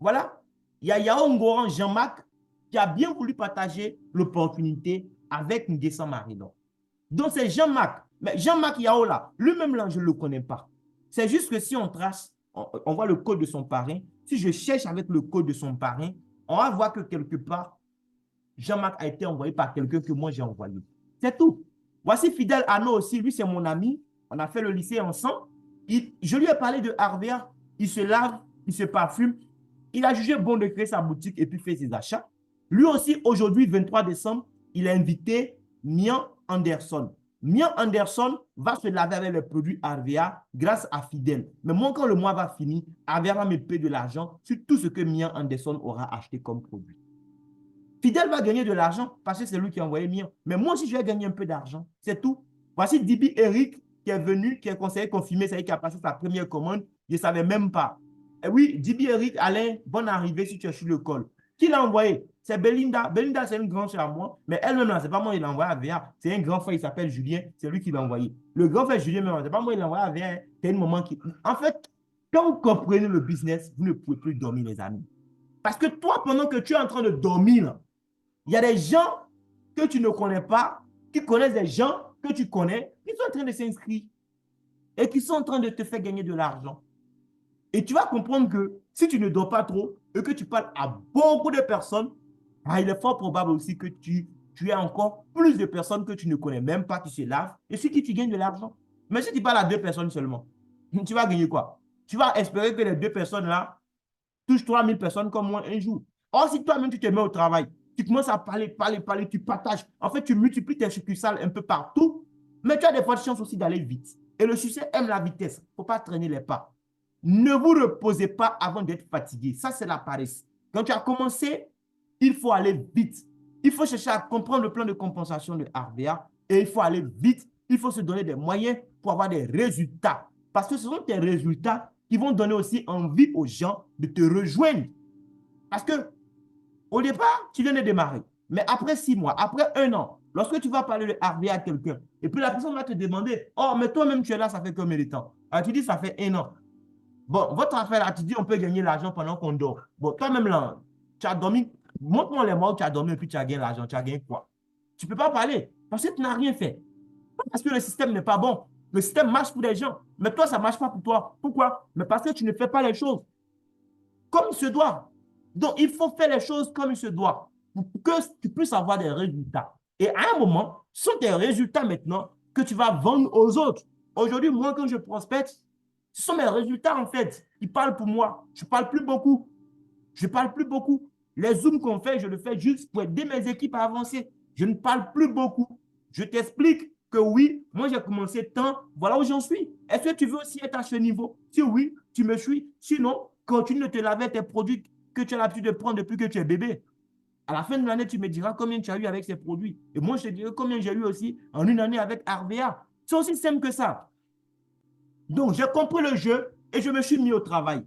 voilà, il y a Yao Ngoran Jean-Marc qui a bien voulu partager l'opportunité avec Nguessan Marie-Laure. Donc, c'est Jean-Marc. Mais Jean-Marc Yao, là, lui-même, là, je ne le connais pas. C'est juste que si on trace, on voit le code de son parrain. Si je cherche avec le code de son parrain, on va voir que quelque part, Jean-Marc a été envoyé par quelqu'un que moi j'ai envoyé. C'est tout. Voici Fidèle Arnaud aussi. Lui, c'est mon ami. On a fait le lycée ensemble. Je lui ai parlé de Harvard. Il se lave, il se parfume. Il a jugé bon de créer sa boutique et puis fait ses achats. Lui aussi, aujourd'hui, 23 décembre, il a invité Mian Anderson. Mian Anderson va se laver avec les produits Harvard grâce à Fidèle. Mais moi, quand le mois va finir, Harvard va me payer de l'argent sur tout ce que Mian Anderson aura acheté comme produit. Fidèle va gagner de l'argent parce que c'est lui qui a envoyé Mian. Mais moi aussi, je vais gagner un peu d'argent. C'est tout. Voici Dibi Eric qui est venu, qui est conseiller confirmé, c'est lui qui a passé sa première commande. Je ne savais même pas. Et oui, Dibi Eric, Alain, bonne arrivée si tu es sur le col. Qui l'a envoyé? C'est Belinda. Belinda, c'est une grande sœur à moi. Mais elle-même, ce n'est pas moi qui l'a envoyé à VA. C'est un grand frère, il s'appelle Julien. C'est lui qui l'a envoyé. Le grand frère Julien, ce n'est pas moi qui l'a envoyé à VA. C'est une maman qui. En fait, quand vous comprenez le business, vous ne pouvez plus dormir, les amis. Parce que toi, pendant que tu es en train de dormir, il y a des gens que tu ne connais pas, qui connaissent des gens que tu connais, qui sont en train de s'inscrire et qui sont en train de te faire gagner de l'argent. Et tu vas comprendre que si tu ne dors pas trop et que tu parles à beaucoup de personnes, il est fort probable aussi que tu aies encore plus de personnes que tu ne connais même pas qui se lavent et sur qui tu gagnes de l'argent. Mais si tu parles à 2 personnes seulement, tu vas gagner quoi? Tu vas espérer que les 2 personnes-là touchent 3000 personnes comme moi un jour. Or, si toi-même tu te mets au travail, tu commences à parler, tu partages. En fait, tu multiplies tes succursales un peu partout, mais tu as des fois de chance aussi d'aller vite. Et le succès aime la vitesse. Il ne faut pas traîner les pas. Ne vous reposez pas avant d'être fatigué. Ça, c'est la paresse. Quand tu as commencé, il faut aller vite. Il faut chercher à comprendre le plan de compensation de RBA et il faut aller vite. Il faut se donner des moyens pour avoir des résultats. Parce que ce sont tes résultats qui vont donner aussi envie aux gens de te rejoindre. Parce que au départ, tu viens de démarrer. Mais après 6 mois, après 1 an, lorsque tu vas parler de RBA à quelqu'un, et puis la personne va te demander, oh, mais toi-même, tu es là, ça fait combien de temps? Alors, tu dis, ça fait 1 an. Bon, votre affaire là, tu dis, on peut gagner l'argent pendant qu'on dort. Bon, toi-même là, tu as dormi, montre-moi les mois où tu as dormi et puis tu as gagné l'argent. Tu as gagné quoi? Tu ne peux pas parler parce que tu n'as rien fait. Parce que le système n'est pas bon. Le système marche pour des gens, mais toi, ça ne marche pas pour toi. Pourquoi? Mais parce que tu ne fais pas les choses comme il se doit. Donc, il faut faire les choses comme il se doit pour que tu puisses avoir des résultats. Et à un moment, ce sont tes résultats maintenant que tu vas vendre aux autres. Aujourd'hui, moi, quand je prospecte, ce sont mes résultats, en fait. Ils parlent pour moi. Je ne parle plus beaucoup. Je ne parle plus beaucoup. Les zooms qu'on fait, je le fais juste pour aider mes équipes à avancer. Je ne parle plus beaucoup. Je t'explique que oui, moi j'ai commencé tant, voilà où j'en suis. Est-ce que tu veux aussi être à ce niveau? Si oui, tu me suis. Sinon, continue de te laver tes produits que tu as l'habitude de prendre depuis que tu es bébé. À la fin de l'année, tu me diras combien tu as eu avec ces produits. Et moi, je te dirai combien j'ai eu aussi en une année avec RVA. C'est aussi simple que ça. Donc, j'ai compris le jeu et je me suis mis au travail.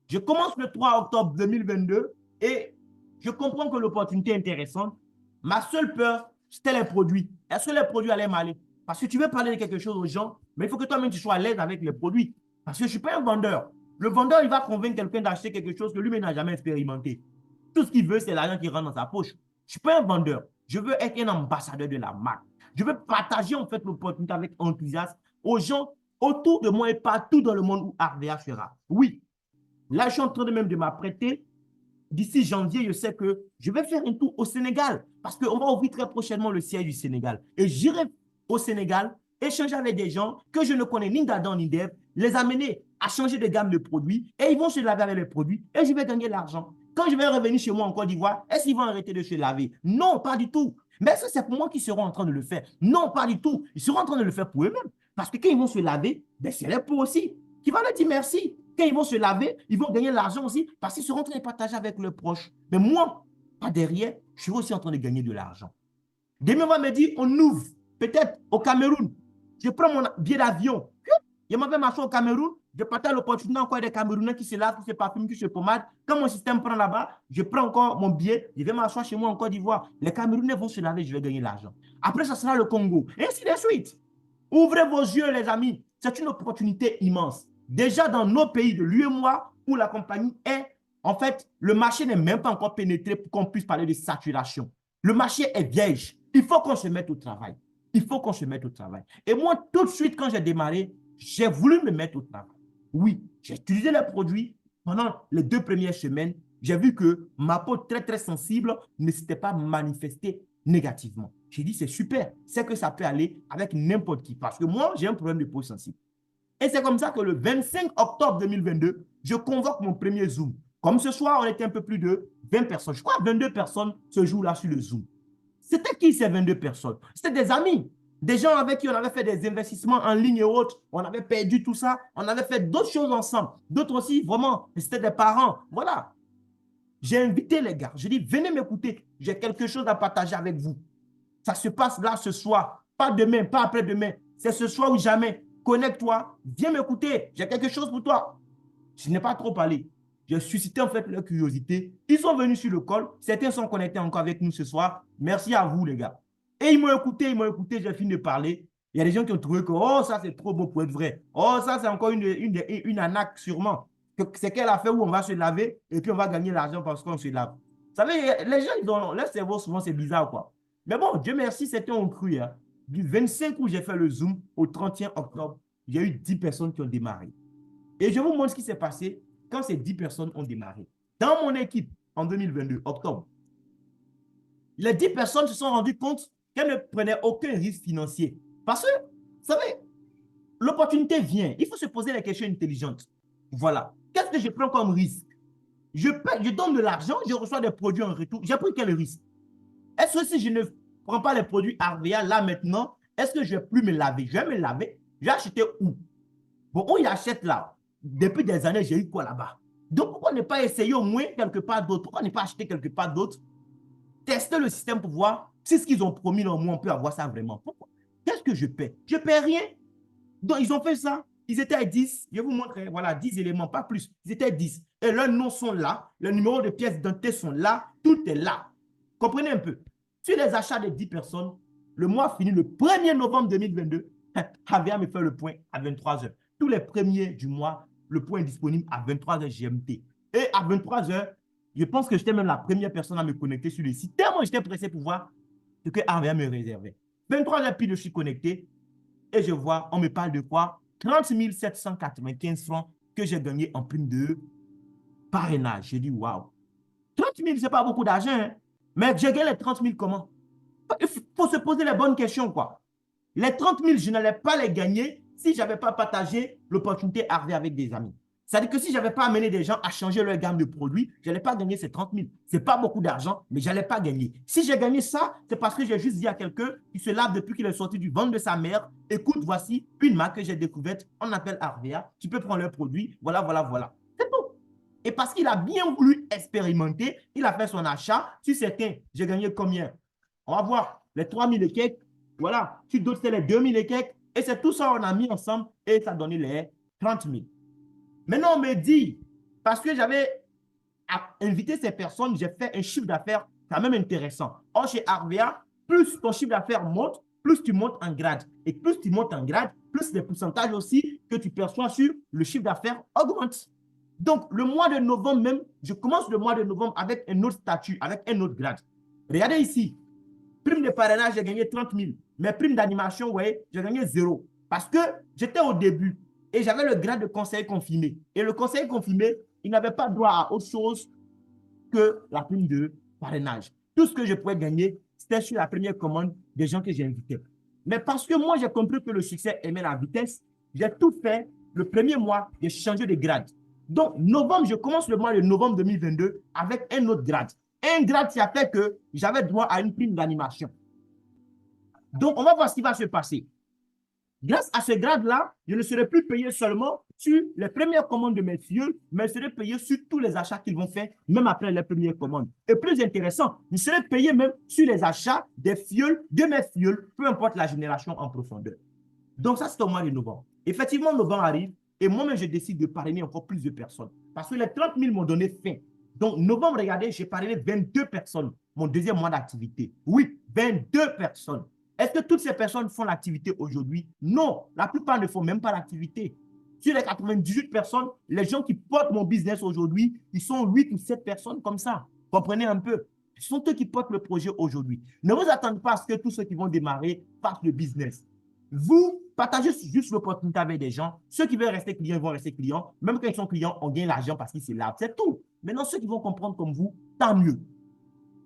Je commence le 3 octobre 2022 et je comprends que l'opportunité est intéressante. Ma seule peur, c'était les produits. Est-ce que les produits allaient m'aller? Parce que tu veux parler de quelque chose aux gens, mais il faut que toi-même tu sois à l'aise avec les produits. Parce que je ne suis pas un vendeur. Le vendeur, il va convaincre quelqu'un d'acheter quelque chose que lui-même n'a jamais expérimenté. Tout ce qu'il veut, c'est l'argent qui rentre dans sa poche. Je ne suis pas un vendeur. Je veux être un ambassadeur de la marque. Je veux partager en fait l'opportunité avec enthousiasme aux gens autour de moi et partout dans le monde où RVA sera. Oui, là, je suis en train de même de m'apprêter. D'ici janvier, je sais que je vais faire un tour au Sénégal parce qu'on va ouvrir très prochainement le siège du Sénégal. Et j'irai au Sénégal, échanger avec des gens que je ne connais ni d'Adam ni d'Ève, les amener à changer de gamme de produits et ils vont se laver avec les produits et je vais gagner de l'argent. Quand je vais revenir chez moi en Côte d'Ivoire, est-ce qu'ils vont arrêter de se laver? Non, pas du tout. Mais est-ce que c'est pour moi qu'ils seront en train de le faire? Non, pas du tout. Ils seront en train de le faire pour eux-mêmes. Parce que quand ils vont se laver, ben c'est leur peau aussi qui va leur dire merci. Quand ils vont se laver, ils vont gagner l'argent aussi parce qu'ils seront en train de partager avec leurs proches. Mais moi, pas derrière, je suis aussi en train de gagner de l'argent. Demain, on va me dire, on ouvre, peut-être au Cameroun. Je prends mon billet d'avion. Je m'en vais marcher au Cameroun. Je partage l'opportunité encore des Camerounais qui se lavent, qui se parfument, qui se pomadent. Quand mon système prend là-bas, je prends encore mon billet. Je vais m'asseoir chez moi en Côte d'Ivoire. Les Camerounais vont se laver, je vais gagner l'argent. Après, ça sera le Congo. Et ainsi de suite. Ouvrez vos yeux, les amis. C'est une opportunité immense. Déjà dans nos pays de l'UEMOA, où la compagnie est, en fait, le marché n'est même pas encore pénétré pour qu'on puisse parler de saturation. Le marché est vierge. Il faut qu'on se mette au travail. Il faut qu'on se mette au travail. Et moi, tout de suite, quand j'ai démarré, j'ai voulu me mettre au travail. Oui, j'ai utilisé les produits pendant les 2 premières semaines. J'ai vu que ma peau très, très sensible ne s'était pas manifestée négativement. J'ai dit, c'est super, c'est que ça peut aller avec n'importe qui. Parce que moi, j'ai un problème de peau sensible. Et c'est comme ça que le 25 octobre 2022, je convoque mon premier Zoom. Comme ce soir, on était un peu plus de 20 personnes. Je crois 22 personnes ce jour-là sur le Zoom. C'était qui ces 22 personnes? C'était des amis, des gens avec qui on avait fait des investissements en ligne et autres. On avait perdu tout ça. On avait fait d'autres choses ensemble. D'autres aussi, vraiment, c'était des parents. Voilà. J'ai invité les gars. Je dis, venez m'écouter. J'ai quelque chose à partager avec vous. Ça se passe là ce soir. Pas demain, pas après-demain. C'est ce soir ou jamais. Connecte-toi. Viens m'écouter. J'ai quelque chose pour toi. Je n'ai pas trop parlé. J'ai suscité en fait leur curiosité. Ils sont venus sur le call. Certains sont connectés encore avec nous ce soir. Merci à vous, les gars. Et ils m'ont écouté, j'ai fini de parler. Il y a des gens qui ont trouvé que, oh, ça c'est trop beau pour être vrai. Oh, ça c'est encore une arnaque sûrement. C'est quelle affaire où on va se laver et puis on va gagner l'argent parce qu'on se lave. Vous savez, les gens, ils ont, leur cerveau souvent c'est bizarre quoi. Mais bon, Dieu merci, c'était un cru. Hein. Du 25 où j'ai fait le Zoom au 31 octobre, il y a eu 10 personnes qui ont démarré. Et je vous montre ce qui s'est passé quand ces 10 personnes ont démarré. Dans mon équipe, en 2022, octobre, les 10 personnes se sont rendues compte qu'elles ne prenaient aucun risque financier. Parce que, vous savez, l'opportunité vient. Il faut se poser les questions intelligentes. Voilà. Qu'est-ce que je prends comme risque? Je donne de l'argent, je reçois des produits en retour. J'ai pris quel risque? Est-ce que si je ne prends pas les produits Arvea là maintenant, est-ce que je ne vais plus me laver? Je vais me laver. Je vais acheter où? Bon, où il achète là? Depuis des années, j'ai eu quoi là-bas? Donc, pourquoi ne pas essayer au moins quelque part d'autre? Pourquoi ne pas acheter quelque part d'autre? Tester le système pour voir si ce qu'ils ont promis, non, moi, on peut avoir ça vraiment. Pourquoi? Qu'est-ce que je paie? Je ne paie rien. Donc, ils ont fait ça. Ils étaient à 10. Je vais vous montrer. Voilà, 10 éléments, pas plus. Ils étaient à 10. Et leurs noms sont là. Le numéro de pièce d'identité sont là. Tout est là. Comprenez un peu. Sur les achats de 10 personnes, le mois fini le 1er novembre 2022, Javier me fait le point à 23 heures. Tous les premiers du mois, le point est disponible à 23 heures GMT. Et à 23 heures, je pense que j'étais même la première personne à me connecter sur le site, tellement j'étais pressé pour voir ce que Javier me réservait. 23 heures pile, je suis connecté et je vois, on me parle de quoi? 30 795 francs que j'ai gagné en prime de parrainage. J'ai dit, waouh, 30 000, ce n'est pas beaucoup d'argent, hein? Mais j'ai gagné les 30 000 comment? Il faut se poser les bonnes questions, quoi. Les 30 000, je n'allais pas les gagner si je n'avais pas partagé l'opportunité Harvey avec des amis. C'est-à-dire que si je n'avais pas amené des gens à changer leur gamme de produits, je n'allais pas gagner ces 30 000. Ce n'est pas beaucoup d'argent, mais je n'allais pas gagner. Si j'ai gagné ça, c'est parce que j'ai juste dit à quelqu'un qui se lave depuis qu'il est sorti du ventre de sa mère, écoute, voici une marque que j'ai découverte, on appelle Harvea, tu peux prendre leur produit, voilà, voilà, voilà. C'est tout. Et parce qu'il a bien voulu expérimenter, il a fait son achat. Si certains, j'ai gagné combien? On va voir, les 3 000 et quelques. Voilà, si d'autres, c'est les 2 000 et quelques. Et c'est tout ça, on a mis ensemble et ça a donné les 30 000. Maintenant, on me dit, parce que j'avais invité ces personnes, j'ai fait un chiffre d'affaires quand même intéressant. Or, chez Harvea, plus ton chiffre d'affaires monte, plus tu montes en grade. Et plus tu montes en grade, plus les pourcentages aussi que tu perçois sur le chiffre d'affaires augmentent. Donc, le mois de novembre même, je commence le mois de novembre avec un autre statut, avec un autre grade. Regardez ici, prime de parrainage, j'ai gagné 30 000. Mais prime d'animation, vous voyez, j'ai gagné 0. Parce que j'étais au début et j'avais le grade de conseiller confirmé. Et le conseiller confirmé, il n'avait pas droit à autre chose que la prime de parrainage. Tout ce que je pouvais gagner, c'était sur la première commande des gens que j'ai invités. Mais parce que moi, j'ai compris que le succès aimait la vitesse, j'ai tout fait. Le premier mois, j'ai changé de grade. Donc, novembre, je commence le mois de novembre 2022 avec un autre grade. Un grade qui a fait que j'avais droit à une prime d'animation. Donc, on va voir ce qui va se passer. Grâce à ce grade-là, je ne serai plus payé seulement sur les premières commandes de mes fioles, mais je serai payé sur tous les achats qu'ils vont faire, même après les premières commandes. Et plus intéressant, je serai payé même sur les achats des fioles, de mes fioles, peu importe la génération en profondeur. Donc ça, c'est au mois de novembre. Effectivement, novembre arrive et moi-même, je décide de parrainer encore plus de personnes. Parce que les 30 000 m'ont donné faim. Donc, novembre, regardez, j'ai parrainé 22 personnes, mon deuxième mois d'activité. Oui, 22 personnes. Est-ce que toutes ces personnes font l'activité aujourd'hui? Non, la plupart ne font même pas l'activité. Sur les 98 personnes, les gens qui portent mon business aujourd'hui, ils sont 8 ou 7 personnes comme ça. Comprenez un peu? Ce sont eux qui portent le projet aujourd'hui. Ne vous attendez pas à ce que tous ceux qui vont démarrer fassent le business. Vous partagez juste l'opportunité avec des gens. Ceux qui veulent rester clients, ils vont rester clients. Même quand ils sont clients, on gagne l'argent parce qu'ils se lavent. C'est tout. Maintenant, ceux qui vont comprendre comme vous, tant mieux.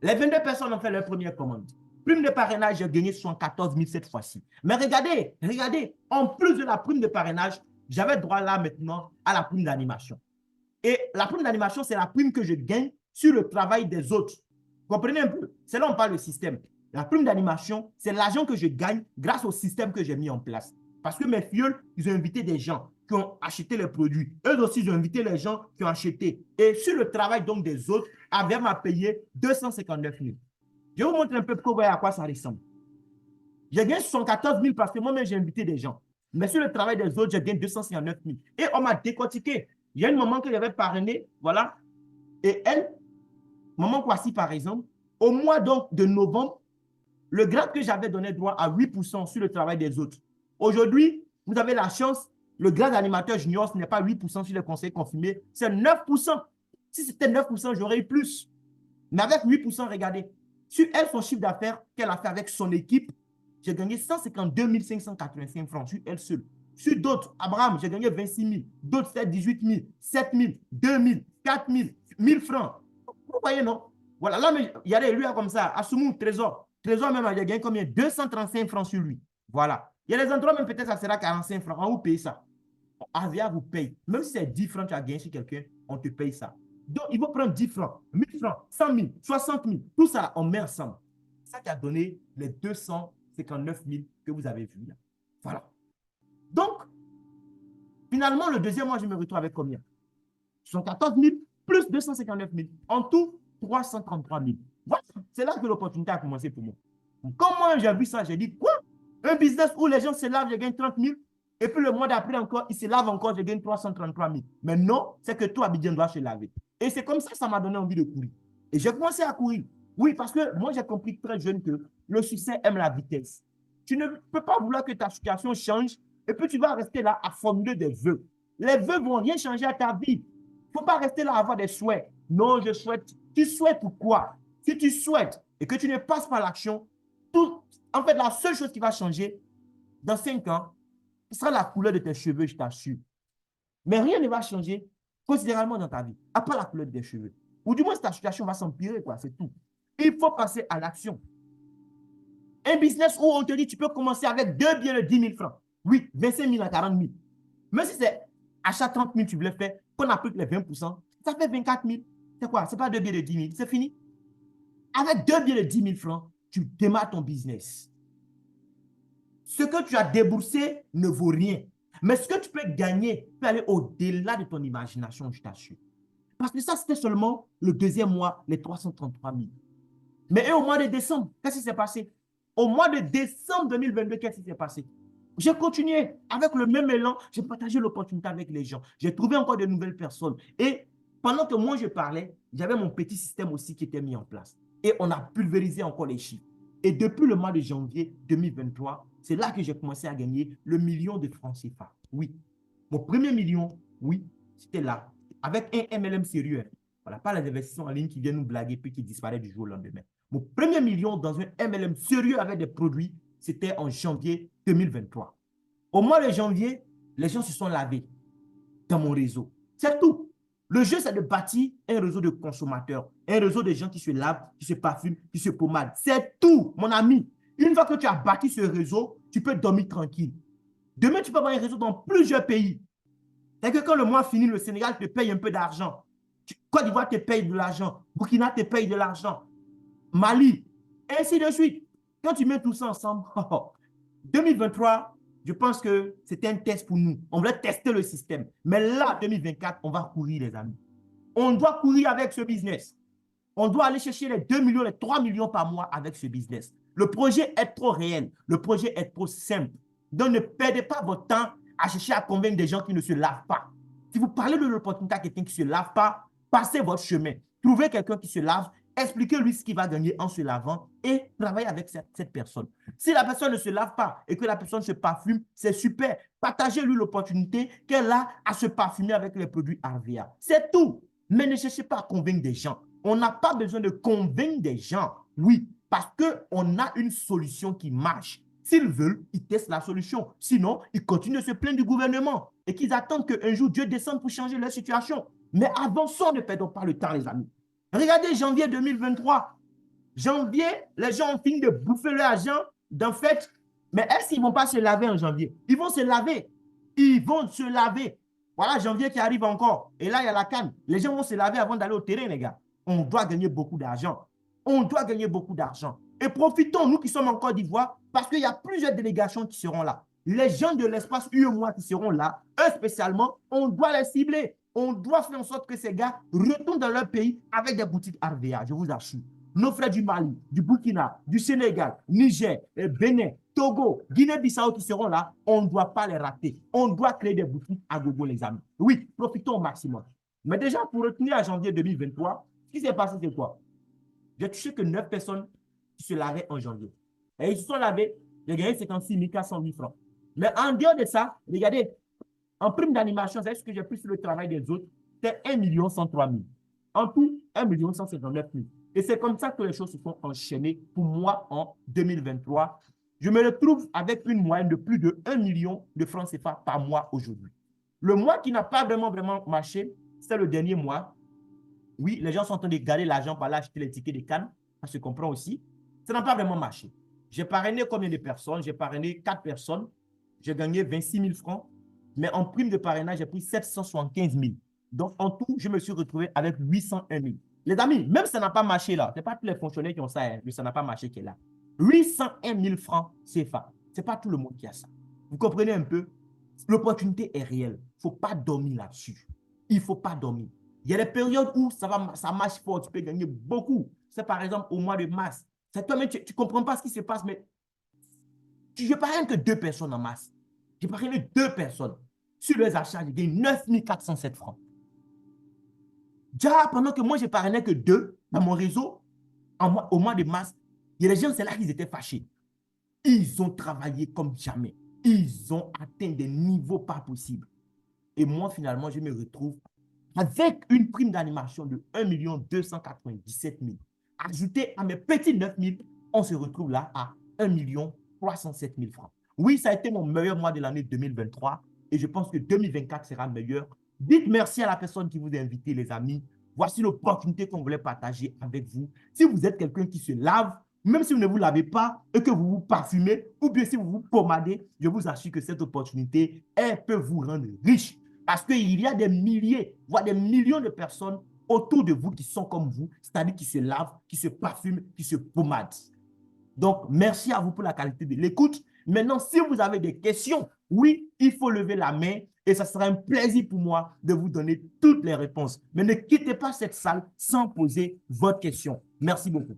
Les 22 personnes ont fait leur première commande. Prime de parrainage, j'ai gagné 74 000 cette fois-ci. Mais regardez, regardez, en plus de la prime de parrainage, j'avais droit là maintenant à la prime d'animation. Et la prime d'animation, c'est la prime que je gagne sur le travail des autres. Vous comprenez un peu? C'est là où on parle de système. La prime d'animation, c'est l'argent que je gagne grâce au système que j'ai mis en place. Parce que mes fioles, ils ont invité des gens qui ont acheté les produits. Eux aussi, ils ont invité les gens qui ont acheté. Et sur le travail donc des autres, avait m'a payé 259 000. Je vais vous montrer un peu pour voir à quoi ça ressemble. J'ai gagné 74 000 parce que moi-même, j'ai invité des gens. Mais sur le travail des autres, j'ai gagné 259 000. Et on m'a décortiqué. Il y a une maman que j'avais parrainée, voilà. Et elle, maman Kwasi par exemple, au mois donc de novembre, le grade que j'avais donné droit à 8% sur le travail des autres. Aujourd'hui, vous avez la chance, le grade d'animateur junior, ce n'est pas 8% sur les conseils confirmés, c'est 9%. Si c'était 9%, j'aurais eu plus. Mais avec 8%, regardez, sur elle, son chiffre d'affaires qu'elle a fait avec son équipe, j'ai gagné 152 585 francs sur elle seule. Sur d'autres, Abraham, j'ai gagné 26 000. D'autres, c'est 18 000, 7 000, 2 000, 4 000, 1 000 francs. Vous voyez, non? Voilà, là, il y a des lui comme ça. Assoumou, Trésor. Trésor, même, il a gagné combien? 235 francs sur lui. Voilà. Il y a des endroits, même peut-être, ça sera 45 francs. On vous paye ça. Avia vous paye. Même si c'est 10 francs que tu as gagné sur quelqu'un, on te paye ça. Donc, il faut prendre 10 francs, 1000 francs, 100 000, 60 000. Tout ça, on met ensemble. C'est ça qui a donné les 259 000 que vous avez vus là. Voilà. Donc, finalement, le deuxième mois, je me retrouve avec combien? 114 000 plus 259 000. En tout, 333 000. Voilà. C'est là que l'opportunité a commencé pour moi. Comment j'ai vu ça? J'ai dit, quoi? Un business où les gens se lavent, je gagne 30 000. Et puis le mois d'après encore, ils se lavent encore, je gagne 333 000. Mais non, c'est que tout Abidjan doit se laver. Et c'est comme ça que ça m'a donné envie de courir. Et j'ai commencé à courir. Oui, parce que moi, j'ai compris très jeune que le succès aime la vitesse. Tu ne peux pas vouloir que ta situation change et puis tu vas rester là à formuler des vœux. Les vœux ne vont rien changer à ta vie. Il ne faut pas rester là à avoir des souhaits. Non, je souhaite. Tu souhaites quoi? Si tu souhaites et que tu ne passes pas l'action, en fait, la seule chose qui va changer dans 5 ans, ce sera la couleur de tes cheveux, je t'assure. Mais rien ne va changer considérablement dans ta vie, à part la couleur de tes cheveux. Ou du moins, ta situation va s'empirer, quoi, c'est tout. Il faut passer à l'action. Un business où on te dit, tu peux commencer avec 2 billets de 10 000 francs. Oui, 25 000 à 40 000. Même si c'est achat 30 000, tu voulais faire, qu'on applique les 20%, ça fait 24 000. C'est quoi? C'est pas 2 billets de 10 000, c'est fini. Avec 2 billets de 10 000 francs, tu démarres ton business. Ce que tu as déboursé ne vaut rien. Mais ce que tu peux gagner peut aller au-delà de ton imagination, je t'assure. Parce que ça, c'était seulement le deuxième mois, les 333 000. Mais au mois de décembre, qu'est-ce qui s'est passé? Au mois de décembre 2022, qu'est-ce qui s'est passé? J'ai continué avec le même élan, j'ai partagé l'opportunité avec les gens. J'ai trouvé encore de nouvelles personnes. Et pendant que moi, je parlais, j'avais mon petit système aussi qui était mis en place. Et on a pulvérisé encore les chiffres. Et depuis le mois de janvier 2023, c'est là que j'ai commencé à gagner le million de francs CFA. Oui. Mon premier million, oui, c'était là. Avec un MLM sérieux. Voilà, pas les investisseurs en ligne qui viennent nous blaguer puis qui disparaissent du jour au lendemain. Mon premier million dans un MLM sérieux avec des produits, c'était en janvier 2023. Au mois de janvier, les gens se sont lavés dans mon réseau. C'est tout. Le jeu, c'est de bâtir un réseau de consommateurs, un réseau de gens qui se lavent, qui se parfument, qui se pommadent. C'est tout, mon ami. Une fois que tu as bâti ce réseau, tu peux dormir tranquille. Demain, tu peux avoir un réseau dans plusieurs pays. C'est que quand le mois finit, le Sénégal te paye un peu d'argent. Côte d'Ivoire te paye de l'argent. Burkina te paye de l'argent. Mali, ainsi de suite. Quand tu mets tout ça ensemble, 2023, Je pense que c'était un test pour nous. On voulait tester le système. Mais là, 2024, on va courir, les amis. On doit courir avec ce business. On doit aller chercher les 2 millions, les 3 millions par mois avec ce business. Le projet est trop réel. Le projet est trop simple. Donc, ne perdez pas votre temps à chercher à convaincre des gens qui ne se lavent pas. Si vous parlez de l'opportunité à quelqu'un qui ne se lave pas, passez votre chemin. Trouvez quelqu'un qui se lave, expliquez-lui ce qu'il va gagner en se lavant et travaillez avec cette personne. Si la personne ne se lave pas et que la personne se parfume, c'est super. Partagez-lui l'opportunité qu'elle a à se parfumer avec les produits Arvia. C'est tout. Mais ne cherchez pas à convaincre des gens. On n'a pas besoin de convaincre des gens. Oui, parce qu'on a une solution qui marche. S'ils veulent, ils testent la solution. Sinon, ils continuent de se plaindre du gouvernement et qu'ils attendent qu'un jour Dieu descende pour changer leur situation. Mais avançons, ne perdons pas le temps, les amis. Regardez janvier 2023. Janvier, les gens ont fini de bouffer leur argent d'un fait. Mais est-ce qu'ils ne vont pas se laver en janvier? Ils vont se laver. Ils vont se laver. Voilà janvier qui arrive encore. Et là, il y a la canne. Les gens vont se laver avant d'aller au terrain, les gars. On doit gagner beaucoup d'argent. On doit gagner beaucoup d'argent. Et profitons, nous qui sommes en Côte d'Ivoire, parce qu'il y a plusieurs délégations qui seront là. Les gens de l'espace UEMOA qui seront là, eux spécialement, on doit les cibler. On doit faire en sorte que ces gars retournent dans leur pays avec des boutiques RVA, je vous assure. Nos frères du Mali, du Burkina, du Sénégal, Niger, Bénin, Togo, Guinée-Bissau qui seront là, on ne doit pas les rater. On doit créer des boutiques à gogo, les amis. Oui, profitons au maximum. Mais déjà, pour retenir à janvier 2023, ce qui s'est passé, c'est quoi? J'ai touché que 9 personnes qui se lavaient en janvier. Et ils se sont lavés, j'ai gagné 56 408 francs. Mais en dehors de ça, regardez, en prime d'animation, c'est ce que j'ai pris sur le travail des autres, c'est 1 103 000. En tout, 1 159 000. Et c'est comme ça que les choses se sont enchaînées pour moi en 2023. Je me retrouve avec une moyenne de plus de 1 million de francs CFA par mois aujourd'hui. Le mois qui n'a pas vraiment marché, c'est le dernier mois. Oui, les gens sont en train de garder l'argent par là, acheter les tickets de Cannes. Ça se comprend aussi. Ça n'a pas vraiment marché. J'ai parrainé combien de personnes? J'ai parrainé 4 personnes. J'ai gagné 26 000 francs. Mais en prime de parrainage, j'ai pris 775 000. Donc, en tout, je me suis retrouvé avec 801 000. Les amis, même si ça n'a pas marché là, ce n'est pas tous les fonctionnaires qui ont ça, hein, mais ça n'a pas marché qui est là. 801 000 francs CFA. Ce n'est pas tout le monde qui a ça. Vous comprenez un peu? L'opportunité est réelle. Il ne faut pas dormir là-dessus. Il ne faut pas dormir. Il y a des périodes où ça marche fort, tu peux gagner beaucoup. C'est par exemple au mois de mars. Toi-même, tu ne comprends pas ce qui se passe, mais je parraine que 2 personnes en mars. J'ai parrainé 2 personnes. Sur les achats, j'ai gagné 9 407 francs. Déjà, pendant que moi, je parrainais que 2 dans mon réseau, au mois de mars, il y a des gens, c'est là qu'ils étaient fâchés. Ils ont travaillé comme jamais. Ils ont atteint des niveaux pas possibles. Et moi, finalement, je me retrouve avec une prime d'animation de 1 297 000. Ajouté à mes petits 9 000, on se retrouve là à 1 307 000 francs. Oui, ça a été mon meilleur mois de l'année 2023 et je pense que 2024 sera meilleur. Dites merci à la personne qui vous a invité, les amis. Voici l'opportunité qu'on voulait partager avec vous. Si vous êtes quelqu'un qui se lave, même si vous ne vous lavez pas et que vous vous parfumez, ou bien si vous vous pommadez, je vous assure que cette opportunité, elle peut vous rendre riche. Parce qu'il y a des milliers, voire des millions de personnes autour de vous qui sont comme vous, c'est-à-dire qui se lavent, qui se parfument, qui se pommadent. Donc, merci à vous pour la qualité de l'écoute. Maintenant, si vous avez des questions, oui, il faut lever la main et ça sera un plaisir pour moi de vous donner toutes les réponses. Mais ne quittez pas cette salle sans poser votre question. Merci beaucoup.